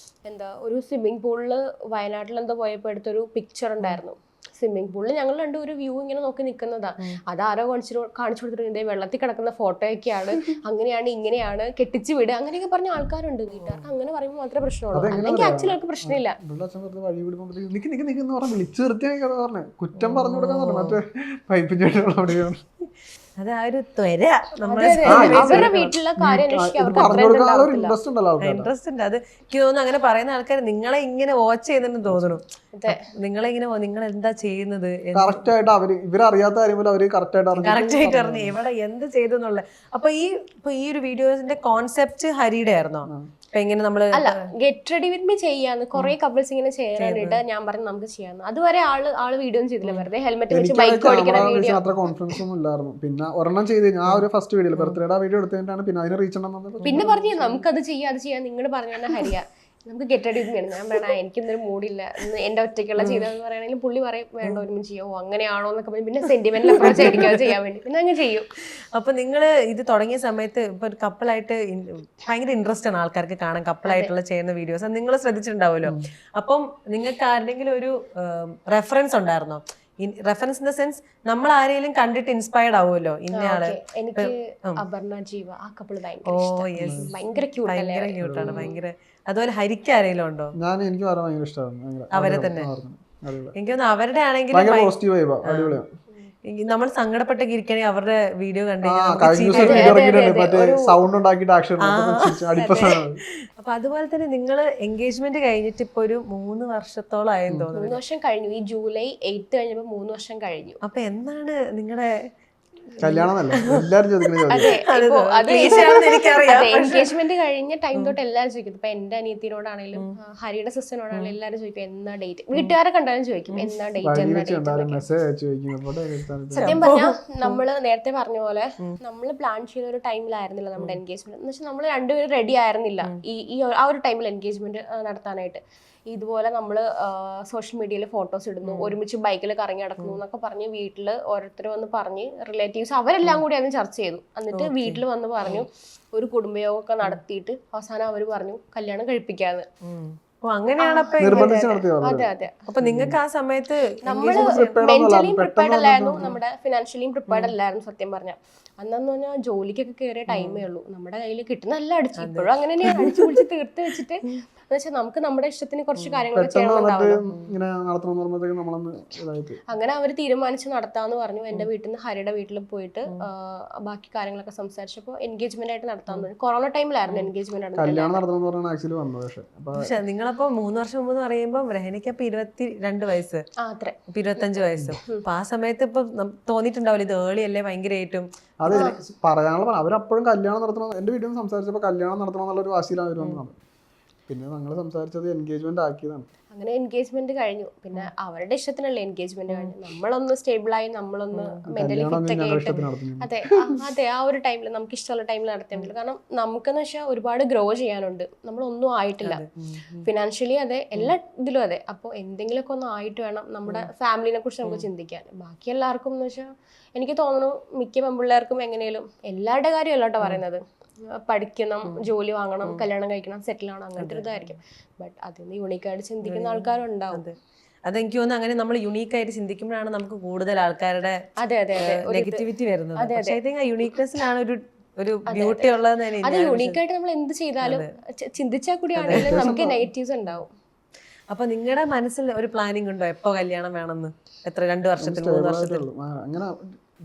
Speaker 1: എന്താ ഒരു സ്വിമ്മിംഗ് പൂളില് വയനാട്ടിൽ എന്തോ പോയപ്പോൾ എടുത്തൊരു പിക്ചർ ഉണ്ടായിരുന്നു. സ്വിമ്മിംഗ് പൂളിൽ ഞങ്ങൾ രണ്ടും ഒരു വ്യൂ ഇങ്ങനെ നോക്കി നിൽക്കുന്നതാ. അതാരോ കാണിച്ചു കൊടുത്തിട്ടുണ്ട് വെള്ളത്തിൽ കിടക്കുന്ന ഫോട്ടോയൊക്കെയാണ്, അങ്ങനെയാണ് ഇങ്ങനെയാണ്, കെട്ടിച്ച് വിടുക അങ്ങനെയൊക്കെ പറഞ്ഞ ആൾക്കാരുണ്ട്. വീട്ടുകാർക്ക് അങ്ങനെ പറയുമ്പോൾ മാത്രമേ പ്രശ്നമുള്ളൂ, അല്ലെങ്കിൽ ആക്ച്വലി അവർക്ക് പ്രശ്നമില്ല.
Speaker 3: കുറ്റം പറഞ്ഞു കൊടുക്കാൻ മറ്റേ പൈപ്പ് ചേട്ടൻ
Speaker 2: അത് ആ ഒരു ത്വര
Speaker 1: അവരുടെ വീട്ടിലെ കാര്യം
Speaker 2: ഇൻട്രസ്റ്റ് ഉണ്ട്. അത് എനിക്ക് തോന്നുന്നു അങ്ങനെ പറയുന്ന ആൾക്കാർ നിങ്ങളെ ഇങ്ങനെ വാച്ച് ചെയ്യുന്നെന്ന് തോന്നുന്നു. നിങ്ങളെ ഇങ്ങനെ നിങ്ങൾ എന്താ ചെയ്യുന്നത്
Speaker 3: കറക്റ്റ് ആയിട്ട് അവര് ഇവരറിയാത്ത കാര്യം പോലെ അവര് കറക്റ്റ്
Speaker 2: ആയിട്ട് അറിഞ്ഞു ഇവിടെ എന്ത് ചെയ്തു എന്നുള്ളത്. അപ്പൊ ഈ ഒരു വീഡിയോസിന്റെ കോൺസെപ്റ്റ് ഹരിയുടെ ആയിരുന്നോ?
Speaker 1: അല്ല, ഗെറ്റ് റെഡി വിത്ത് മീ ചെയ്യാന്ന് കുറെ കപ്പിൾസ് ഇങ്ങനെ ചെയ്യാനായിട്ട് ഞാൻ പറഞ്ഞു നമുക്ക് ചെയ്യാന്ന്. അതുവരെ ആള് വീഡിയോ ചെയ്തില്ല, വെറുതെ ഹെൽമെറ്റ് വെച്ച് ബൈക്ക് ഓടിക്കുന്ന വീഡിയോ.
Speaker 3: അത്ര കോൺഫിഡൻസ് ഒന്നും ഇല്ലായിരുന്നു. പിന്നെ ഒരെണ്ണം ചെയ്ത് ആ ഒരു ഫസ്റ്റ് വീഡിയോ ബർത്ത്ഡേ വീഡിയോ എടുത്തിട്ടാണ് പിന്നെ അതിന് റീച്ച് ഉണ്ടെന്ന്
Speaker 1: പിന്നെ പറഞ്ഞു നമുക്കത് ചെയ്യാം നിങ്ങൾ പറഞ്ഞു തന്നെ ഹരിയ നമുക്ക് ഗെറ്റ് റെഡി വിത്ത് മീ. ഞാൻ പറഞ്ഞ എനിക്കിന്നൊരു മൂഡില്ല, എന്റെ ഒറ്റയ്ക്കുള്ള ചെയ്തെന്ന് പറയുകയാണെങ്കിൽ പുള്ളി പറയും വേണ്ട ഒരുമിച്ച് ചെയ്യോ അങ്ങനെയാണോ എന്നൊക്കെ പറഞ്ഞു. പിന്നെ സെന്റിമെന്റൽ അപ്രോച്ച് ആയിരിക്കും അത് ചെയ്യാൻ വേണ്ടി, പിന്നെ അങ്ങ് ചെയ്യും.
Speaker 2: അപ്പൊ നിങ്ങള് ഇത് തുടങ്ങിയ സമയത്ത് ഇപ്പൊ ഒരു കപ്പിളായിട്ട് ഭയങ്കര ഇൻട്രസ്റ്റ് ആണ് ആൾക്കാർക്ക് കാണാൻ കപ്പിളായിട്ടുള്ള ചെയ്യുന്ന വീഡിയോസ്. അത് നിങ്ങൾ ശ്രദ്ധിച്ചിട്ടുണ്ടാവുമല്ലോ. അപ്പം നിങ്ങൾക്ക് ആരുടെങ്കിലും ഒരു റെഫറൻസ് ഉണ്ടായിരുന്നോ? റെഫറൻസ് ഇൻ ദ സെൻസ് നമ്മൾ ആരെങ്കിലും കണ്ടിട്ട് ഇൻസ്പയർഡ് ആവുമല്ലോ ഇന്നയാള്.
Speaker 1: എനിക്ക് അപർണ ജീവ ആ കപ്പിള് ഭയങ്കര
Speaker 2: ക്യൂട്ടാണ്, ഭയങ്കര. അതുപോലെ ഹരിക്ക് ആരെങ്കിലും ഉണ്ടോ?
Speaker 3: എനിക്ക് ഭയങ്കര ഇഷ്ടമാണ്
Speaker 2: അവരെ തന്നെ. എനിക്ക് തോന്നുന്നു അവരുടെ ആണെങ്കിലും നമ്മൾ സങ്കടപ്പെട്ടൊക്കെ ഇരിക്കണേ അവരുടെ വീഡിയോ കണ്ടു. അപ്പൊ അതുപോലെ തന്നെ നിങ്ങള് എൻഗേജ്മെന്റ് കഴിഞ്ഞിട്ട് ഇപ്പൊ ഒരു 3 വർഷത്തോളം ആയെന്ന് തോന്നുന്നു.
Speaker 1: 3 വർഷം കഴിഞ്ഞു. ഈ ജൂലൈ 8 കഴിഞ്ഞപ്പോ 3 വർഷം കഴിഞ്ഞു.
Speaker 2: അപ്പൊ എന്താണ് നിങ്ങളുടെ
Speaker 1: എൻഗേജ്മെന്റ് കഴിഞ്ഞ ടൈം തൊട്ട് എല്ലാവരും ചോദിക്കും. ഇപ്പൊ എന്റെ അനിയത്തിനോടാണെങ്കിലും ഹരിയുടെ സിസ്റ്ററിനോടാണെങ്കിലും എല്ലാവരും ചോദിക്കും എന്നാ ഡേറ്റ്. വീട്ടുകാരെ കണ്ടാലും ചോദിക്കും എന്നാ ഡേറ്റ്. സത്യം പറഞ്ഞാൽ നമ്മള് നേരത്തെ പറഞ്ഞ പോലെ നമ്മള് പ്ലാൻ ചെയ്ത ഒരു ടൈമിലായിരുന്നില്ല നമ്മുടെ എൻഗേജ്മെന്റ്. എന്ന് വെച്ചാൽ നമ്മള് രണ്ടുപേരും റെഡി ആയിരുന്നില്ല ആ ഒരു ടൈമിൽ എൻഗേജ്മെന്റ് നടത്താനായിട്ട്. ഇതുപോലെ നമ്മൾ സോഷ്യൽ മീഡിയയിൽ ഫോട്ടോസ് ഇടുന്നു, ഒരുമിച്ച് ബൈക്കിൽ കറങ്ങി നടക്കുന്നു എന്നൊക്കെ പറഞ്ഞ് വീട്ടിൽ ഓരോരുത്തർ വന്ന് പറഞ്ഞ് റിലേറ്റീവ്സ് അവരെല്ലാം കൂടി അന്ന് ചർച്ച ചെയ്തു. എന്നിട്ട് വീട്ടിൽ വന്ന് പറഞ്ഞു ഒരു കുടുംബയോഗമൊക്കെ നടത്തിയിട്ട് അവസാനം അവർ പറഞ്ഞു കല്യാണം കഴിപ്പിക്കാന്ന്.
Speaker 2: അങ്ങനെയാണ്.
Speaker 1: അതെ അതെ.
Speaker 2: അപ്പൊ നിങ്ങൾക്ക് ആ സമയത്ത്
Speaker 1: നമ്മള് മെന്റലിയും പ്രിപ്പയർഡ് അല്ലായിരുന്നു, നമ്മുടെ ഫിനാൻഷ്യലിയും പ്രിപ്പയർഡ് അല്ലായിരുന്നു. സത്യം പറഞ്ഞാൽ അന്നെന്ന് പറഞ്ഞാൽ ജോലിക്കൊക്കെ കയറിയ ടൈമേ ഉള്ളൂ. നമ്മുടെ കയ്യിൽ കിട്ടുന്ന എല്ലാം അടിച്ചു, ഇപ്പോഴും അങ്ങനെ തന്നെയാണ് അടിച്ചു പിടിച്ച് തീർത്ത് വെച്ചിട്ട്. എന്നുവെച്ചാൽ നമുക്ക് നമ്മുടെ ഇഷ്ടത്തിന് കുറച്ച് കാര്യങ്ങളൊക്കെ ചെയ്യണമെന്നുണ്ടാവും. അങ്ങനെ അവര് തീരുമാനിച്ച് നടത്താന്ന് പറഞ്ഞു. എന്റെ വീട്ടിൽ നിന്ന് ഹരിയുടെ വീട്ടിൽ പോയിട്ട് ബാക്കി കാര്യങ്ങളൊക്കെ സംസാരിച്ചപ്പോ എൻഗേജ്മെന്റ് ആയിട്ട് നടത്താന്ന് പറഞ്ഞു. കൊറോണ ടൈമിലായിരുന്നു എൻഗേജ്മെന്റ്.
Speaker 2: പക്ഷെ നിങ്ങളപ്പോ 3 വർഷം മുമ്പ് എന്ന് പറയുമ്പോ രഹനയ്ക്ക് അപ്പൊ 22 വയസ്സ്, 25 വയസ്സും. അപ്പൊ ആ സമയത്ത് ഇപ്പൊ തോന്നിയിട്ടുണ്ടാവില്ല ഇത് ഏർലി അല്ലേ ഭയങ്കരമായിട്ടും?
Speaker 3: അത് പറയാനുള്ള അവരപ്പോഴും കല്യാണം നടത്തണം. എന്റെ വീട്ടിൽ നിന്ന് സംസാരിച്ചപ്പോ കല്യാണം നടത്തണം എന്നുള്ള ഒരു വാശിയിലാണ് അവർ വന്നത്. പിന്നെ ഞങ്ങൾ സംസാരിച്ചത് എൻഗേജ്മെന്റ് ആക്കിയതാണ്.
Speaker 1: അങ്ങനെ എൻഗേജ്മെന്റ് കഴിഞ്ഞു. പിന്നെ അവരുടെ ഇഷ്ടത്തിനല്ലേ എൻഗേജ്മെന്റ് കഴിഞ്ഞു. നമ്മളൊന്ന് സ്റ്റേബിളായി നമ്മളൊന്ന് മെന്റലി ഫിറ്റ് ഒക്കെ ആയിട്ട് അതെ ആ ഒരു ടൈമിൽ നമുക്ക് ഇഷ്ടമുള്ള ടൈമിൽ നടത്തിയാൽ മതി. കാരണം നമുക്കെന്ന് വെച്ചാൽ ഒരുപാട് ഗ്രോ ചെയ്യാനുണ്ട്. നമ്മളൊന്നും ആയിട്ടില്ല ഫിനാൻഷ്യലി, അതെ എല്ലാ ഇതിലും അതെ. അപ്പോൾ എന്തെങ്കിലുമൊക്കെ ഒന്ന് ആയിട്ട് വേണം നമ്മുടെ ഫാമിലിനെ കുറിച്ച് നമുക്ക് ചിന്തിക്കാൻ. ബാക്കി എല്ലാവർക്കും എന്ന് വെച്ചാൽ എനിക്ക് തോന്നുന്നു മിക്ക പെൺപിള്ളേർക്കും എങ്ങനെയും എല്ലാവരുടെ കാര്യം അല്ലോട്ടോ പറയുന്നത്, പഠിക്കണം, ജോലി വാങ്ങണം, കല്യാണം കഴിക്കണം, സെറ്റിൽ ആവണം, അങ്ങനത്തെ ഒരു ഇതായിരിക്കും. ബട്ട് അതിന് യൂണീക്കായിട്ട് ചിന്തിക്കുന്ന ആൾക്കാരുണ്ടാവും.
Speaker 2: അതെനിക്ക് തോന്നുന്നു അങ്ങനെ നമ്മൾ യുണീക്ക് ആയിട്ട് ചിന്തിക്കുമ്പോഴാണ് നമുക്ക് കൂടുതൽ ആൾക്കാരുടെ നെഗറ്റിവിറ്റി വരുന്നത്. പക്ഷേ ഐ തിങ്ക് ആ യുണീക്നെസ്സിലാണ് ഒരു ബ്യൂട്ടി ഉള്ളതെന്ന്.
Speaker 1: അത് യൂണീക്കായിട്ട് നമ്മൾ എന്ത് ചെയ്താലും ചിന്തിച്ചാൽ കൂടിയാണെങ്കിലും നമുക്ക് നെഗറ്റീവ്സ് ഉണ്ടാവും.
Speaker 2: അപ്പൊ നിങ്ങളുടെ മനസ്സിൽ ഒരു പ്ലാനിങ് ഉണ്ടോ എപ്പോ കല്യാണം വേണമെന്ന്? എത്ര 2 വർഷത്തിൽ 3 വർഷത്തിൽ?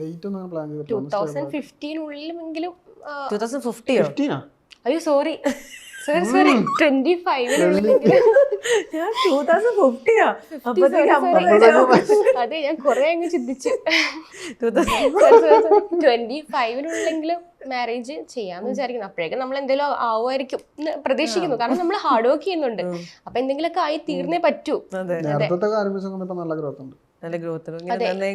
Speaker 1: 2015
Speaker 2: 2050
Speaker 1: അയ്യോ സോറി 25 അതെ ഞാൻ കൊറേ അങ്ങ് ചിന്തിച്ചു. 25-നുള്ളെങ്കിലും മാരേജ് ചെയ്യാന്ന് വിചാരിക്കുന്നു. അപ്പോഴേക്കും നമ്മൾ എന്തെങ്കിലും ആവുമായിരിക്കും എന്ന് പ്രതീക്ഷിക്കുന്നു. കാരണം നമ്മൾ ഹാർഡ് വർക്ക് ചെയ്യുന്നുണ്ട്. അപ്പൊ എന്തെങ്കിലുമൊക്കെ ആയി തീർന്നേ പറ്റൂ.
Speaker 3: നേരത്തെ ആരംഭിച്ച ഇപ്പൊ നല്ല ഗ്രോത്ത് ഉണ്ട്.
Speaker 2: നല്ല ഗ്രോത്ത്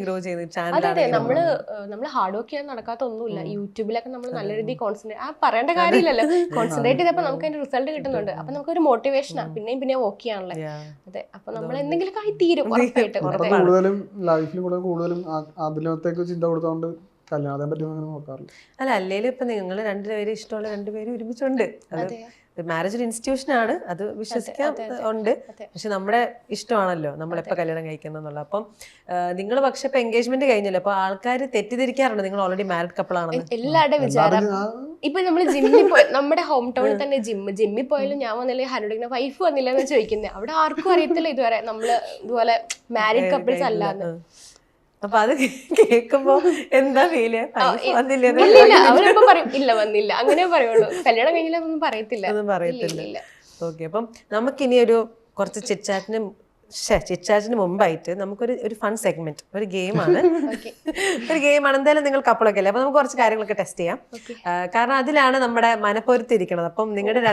Speaker 2: ഗ്രോ ചെയ്യുന്ന ചാനൽ.
Speaker 1: അതെ അതെ, നമ്മള് ഹാർഡ് വർക്ക് ചെയ്യാൻ നടക്കാത്ത ഒന്നുമില്ല. യൂട്യൂബിലൊക്കെ നമ്മൾ നല്ല രീതിയിൽ കോൺസെൻട്രേറ്റ് പറയേണ്ട കാര്യമില്ലല്ലോ. കോൺസെൻട്രേറ്റ് ചെയ്തപ്പോ നമുക്ക് അതിന്റെ റിസൾട്ട് കിട്ടുന്നുണ്ട്. അപ്പൊ നമുക്കൊരു മോട്ടിവേഷനാ പിന്നെയും വർക്ക് ചെയ്യാനുള്ളത്. അതെ, അപ്പൊ നമ്മൾ എന്തെങ്കിലും ആയി തീരും ഉറപ്പായിട്ടും.
Speaker 3: കൂടുതലും ലൈഫിൽ കൂടുതലും അതിനകത്തേക്ക് ചിന്ത കൊടുത്തോണ്ട് കല്യാണത്തെ പറ്റി അങ്ങനെ നോക്കാറില്ല.
Speaker 2: അല്ല, അല്ലേലും ഇപ്പൊ നിങ്ങൾ രണ്ടുപേരും ഇഷ്ടമുള്ള രണ്ടുപേരും ഒരുമിച്ചുണ്ട്. മാരേജ് ഒരു ഇൻസ്റ്റിറ്റ്യൂഷൻ ആണ്, അത് വിശ്വസിക്കാൻ ഉണ്ട്. പക്ഷെ നമ്മുടെ ഇഷ്ടമാണല്ലോ നമ്മൾ എപ്പോൾ കല്യാണം കഴിക്കണം എന്നുള്ളത്. അപ്പം നിങ്ങൾ പക്ഷെ ഇപ്പൊ എൻഗേജ്മെന്റ് കഴിഞ്ഞല്ലോ, അപ്പൊ ആൾക്കാർ തെറ്റിദ്ധരിക്കാറുണ്ട് നിങ്ങൾ ഓൾറെഡി മാരിഡ് കപ്പിൾ ആണെന്ന്.
Speaker 1: എല്ലാവരുടെ വിചാരം ഇപ്പൊ നമ്മള് ജിമ്മിൽ പോയി, നമ്മുടെ ഹോം ടൗണിൽ തന്നെ ജിമ്മിൽ പോയാലും ഞാൻ വന്നില്ലേ ഹനുഡിന്റെ വൈഫ് വന്നില്ല എന്ന് ചോദിക്കുന്നത്. അവിടെ ആർക്കും അറിയത്തില്ല ഇതുവരെ നമ്മള് ഇതുപോലെ മാരിഡ് കപ്പിൾസ് അല്ലാന്ന്.
Speaker 2: അപ്പൊ അത് കേൾക്കുമ്പോ എന്താ ഫീല്?
Speaker 1: ഇല്ല, അവരിപ്പോ പറയും ഇല്ല വന്നില്ല, അങ്ങനെ പറയുള്ളൂ. കല്യാണം കഴിഞ്ഞില്ല ഒന്നും പറയത്തില്ല.
Speaker 2: ഓക്കെ, അപ്പം നമുക്കിനി ഒരു കുറച്ച് ചിറ്റാറ്റിന് മുമ്പായിട്ട് നമുക്കൊരു ഫൺ സെഗ്മെന്റ്, ഒരു ഗെയിമാണ്. ഒരു ഗെയിമാണ്. എന്തായാലും നിങ്ങൾ കപ്പിളൊക്കെ അല്ലേ, അപ്പൊ നമുക്ക് കുറച്ച് കാര്യങ്ങളൊക്കെ ടെസ്റ്റ് ചെയ്യാം. കാരണം അതിലാണ് നമ്മുടെ മനപ്പൊരുത്തിരിക്കുന്നത്. അപ്പം നിങ്ങളുടെ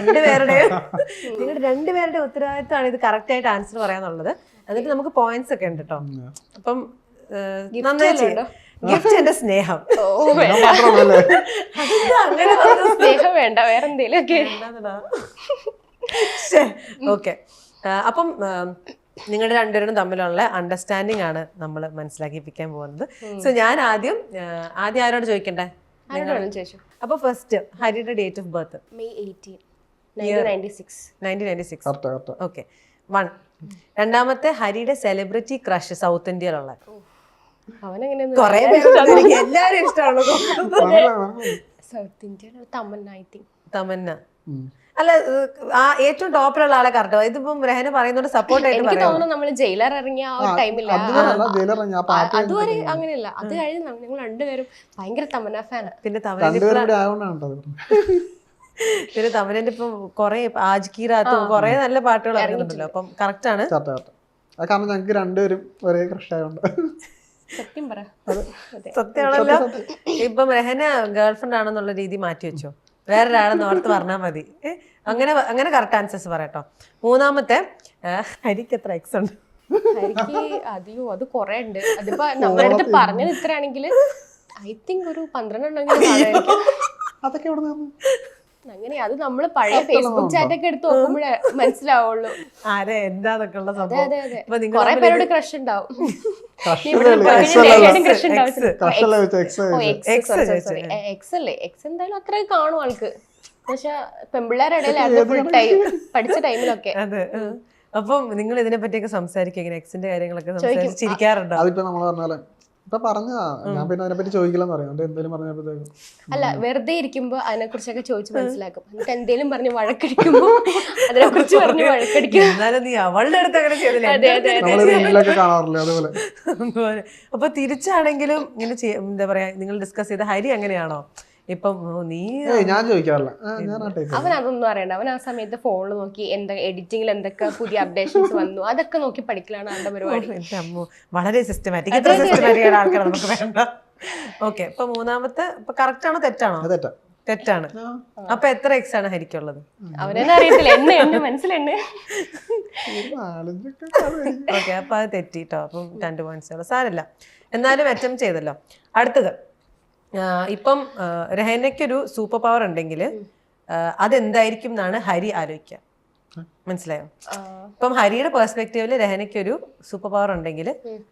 Speaker 2: രണ്ടുപേരുടെ ഉത്തരവാദിത്തമാണ് ഇത് കറക്റ്റ് ആയിട്ട് ആൻസർ പറയാന്നുള്ളത്. എന്നിട്ട് നമുക്ക് പോയിന്റ്സ് ഒക്കെ ഉണ്ട് കേട്ടോ. അപ്പം ഗിഫ്റ്റ് എന്റെ സ്നേഹം.
Speaker 1: അങ്ങനെ സ്നേഹം വേണ്ട, വേറെ എന്തെങ്കിലും.
Speaker 2: ഓക്കെ, അപ്പം നിങ്ങളുടെ രണ്ടുപേരും തമ്മിലുള്ള അണ്ടർസ്റ്റാൻഡിങ് ആണ് നമ്മൾ മനസ്സിലാക്കിപ്പിക്കാൻ പോകുന്നത്. സോ ഞാൻ ആദ്യം ആരോട് ചോദിക്കണ്ടേ? അപ്പൊ ഫസ്റ്റ് ഹരിയുടെ date of birth
Speaker 1: May 18, 1996.
Speaker 2: Okay, 1. രണ്ടാമത്തെ ഹരിയുടെ സെലിബ്രിറ്റി ക്രഷ് സൗത്ത് ഇന്ത്യയിലുള്ള.
Speaker 1: അവനെങ്ങനെയാ
Speaker 2: എല്ലാരും ഇഷ്ടമാണോ
Speaker 1: സൗത്ത് ഇന്ത്യൻ?
Speaker 2: തമന്ന. അല്ല, ഏറ്റവും ടോപ്പിലുള്ള ആളെ കറക്റ്റ്. ഇതിപ്പം രഹന പറയുന്നോണ്ട് സപ്പോർട്ട് ആയിട്ട്
Speaker 1: എനിക്ക് തോന്നുന്നു നമ്മള് ജയിലർ ഇറങ്ങിയ ആ ഒരു ടൈമില്ല, അതുവരെ അങ്ങനെയല്ല. അത് കഴിഞ്ഞ് ഞങ്ങൾ രണ്ടുപേരും ഭയങ്കര തമന്ന ഫാനാണ്.
Speaker 2: പിന്നെ തമന്നന്റെ ഇപ്പം കൊറേ ആജ്കീറാത്തും കൊറേ നല്ല പാട്ടുകൾ ഇറങ്ങുന്നുണ്ടല്ലോ. അപ്പം കറക്റ്റ് ആണ്.
Speaker 3: കാരണം ഞങ്ങൾക്ക് രണ്ടുപേരും ഒരേ ക്രഷ് ആയതുകൊണ്ട്.
Speaker 2: സത്യമാണല്ലോ. ഇപ്പം രഹന ഗേൾഫ്രണ്ട് ആണെന്നുള്ള രീതി മാറ്റി വെച്ചോ, വേറൊരാളെന്ന് ഓർത്ത് പറഞ്ഞാൽ മതി. അങ്ങനെ കറക്റ്റ് ആൻസേഴ്സ് പറയാട്ടോ. മൂന്നാമത്തെ ഹരിക്ക് എത്ര എക്സ് ഉണ്ട്?
Speaker 1: അയ്യോ, അത് കൊറേ ഉണ്ട്. അതിപ്പോ നമ്മുടെ അടുത്ത് പറഞ്ഞത് ഇത്രയാണെങ്കിൽ ഐ തിങ്ക് ഒരു 12 ഉണ്ടെങ്കിൽ
Speaker 3: അതൊക്കെ എവിടെ
Speaker 1: അങ്ങനെ. അത് നമ്മള് പഴയ ഫേസ്ബുക്ക് ചാറ്റ് ഒക്കെ എടുത്ത് നോക്കുമ്പോഴേ മനസ്സിലാവുള്ളൂ
Speaker 2: ആരെ എന്താന്നൊക്കെ ഉള്ള സംഭവം.
Speaker 1: കൊറേ പേരോട് ക്രഷ് ഉണ്ടാവും. എക്സ് അല്ലേ? എക്സ് എന്തായാലും അത്രയും കാണും ആൾക്ക്. പക്ഷെ പെൺപിള്ളേരുടെ ഇടയിൽ ഫുൾ ടൈം പഠിച്ച ടൈമിലൊക്കെ.
Speaker 2: അതെ. അപ്പം നിങ്ങൾ ഇതിനെ പറ്റിയൊക്കെ സംസാരിക്കും, എക്സിന്റെ കാര്യങ്ങളൊക്കെ സംസാരിച്ചിരിക്കാറുണ്ടോ?
Speaker 3: അതിപ്പോ നമ്മള് പറഞ്ഞാല് ഞാൻ പിന്നെ അതിനെപ്പറ്റി ചോദിക്കില്ലെന്ന് പറയാം. എന്തെങ്കിലും പറഞ്ഞപ്പോഴത്തേക്കും
Speaker 1: അല്ല, വെറുതെ ഇരിക്കുമ്പോ അതിനെ കുറിച്ചൊക്കെ ചോദിച്ച് മനസ്സിലാക്കും. എന്നിട്ട് എന്തേലും പറഞ്ഞ് വഴക്കടിക്കുമ്പോ അതിനെ കുറിച്ച് പറഞ്ഞ് വഴക്കടിക്കും.
Speaker 2: നീ അവളുടെ അടുത്ത് അങ്ങനെ ചെയ്തില്ല.
Speaker 3: കാണാറില്ല അതുപോലെ.
Speaker 2: അപ്പൊ തിരിച്ചാണെങ്കിലും ഇങ്ങനെ എന്താ പറയാ, നിങ്ങൾ ഡിസ്കസ് ചെയ്ത ഹരി അങ്ങനെയാണോ? ഇപ്പം
Speaker 3: ഞാൻ ചോദിക്കാറില്ല.
Speaker 1: അവൻ അതൊന്നും അറിയണ്ട. അവൻ ആ സമയത്ത് ഫോണിൽ നോക്കി എഡിറ്റിംഗിൽ എന്തൊക്കെ പുതിയ അപ്ഡേഷൻസ് വന്നു അതൊക്കെ നോക്കി പഠിക്കലാണ് അവന്റെ പരിപാടി.
Speaker 2: വളരെ സിസ്റ്റമാറ്റിക് ആൾക്കാർ നമുക്ക് വേണ്ട. ഓക്കെ, ഇപ്പൊ മൂന്നാമത്തെ കറക്റ്റ് ആണോ തെറ്റാണോ? തെറ്റാണ്. അപ്പൊ എത്ര എക്സ് ആണ് ഹരിക്കുള്ളത്?
Speaker 1: അവനെന്നെ അറിയത്തില്ല, എന്നെ മനസ്സിലുണ്ട്.
Speaker 2: ഓക്കെ, അപ്പൊ അത് തെറ്റിട്ടോ. അപ്പം 2 പോയിന്റ്സ് സാരല്ല, എന്നാലും അറ്റംപ്റ്റ് ചെയ്തല്ലോ. അടുത്തത്, ഇപ്പം രഹനയ്ക്കൊരു സൂപ്പർ പവർ ഉണ്ടെങ്കിൽ അതെന്തായിരിക്കും എന്നാണ് ഹരി ആലോചിക്കുക. മനസ്സിലായോ? ഇപ്പം ഹരിയുടെ പെർസ്പെക്റ്റീവില് രഹനയ്ക്കൊരു സൂപ്പർ പവർ ഉണ്ടെങ്കിൽ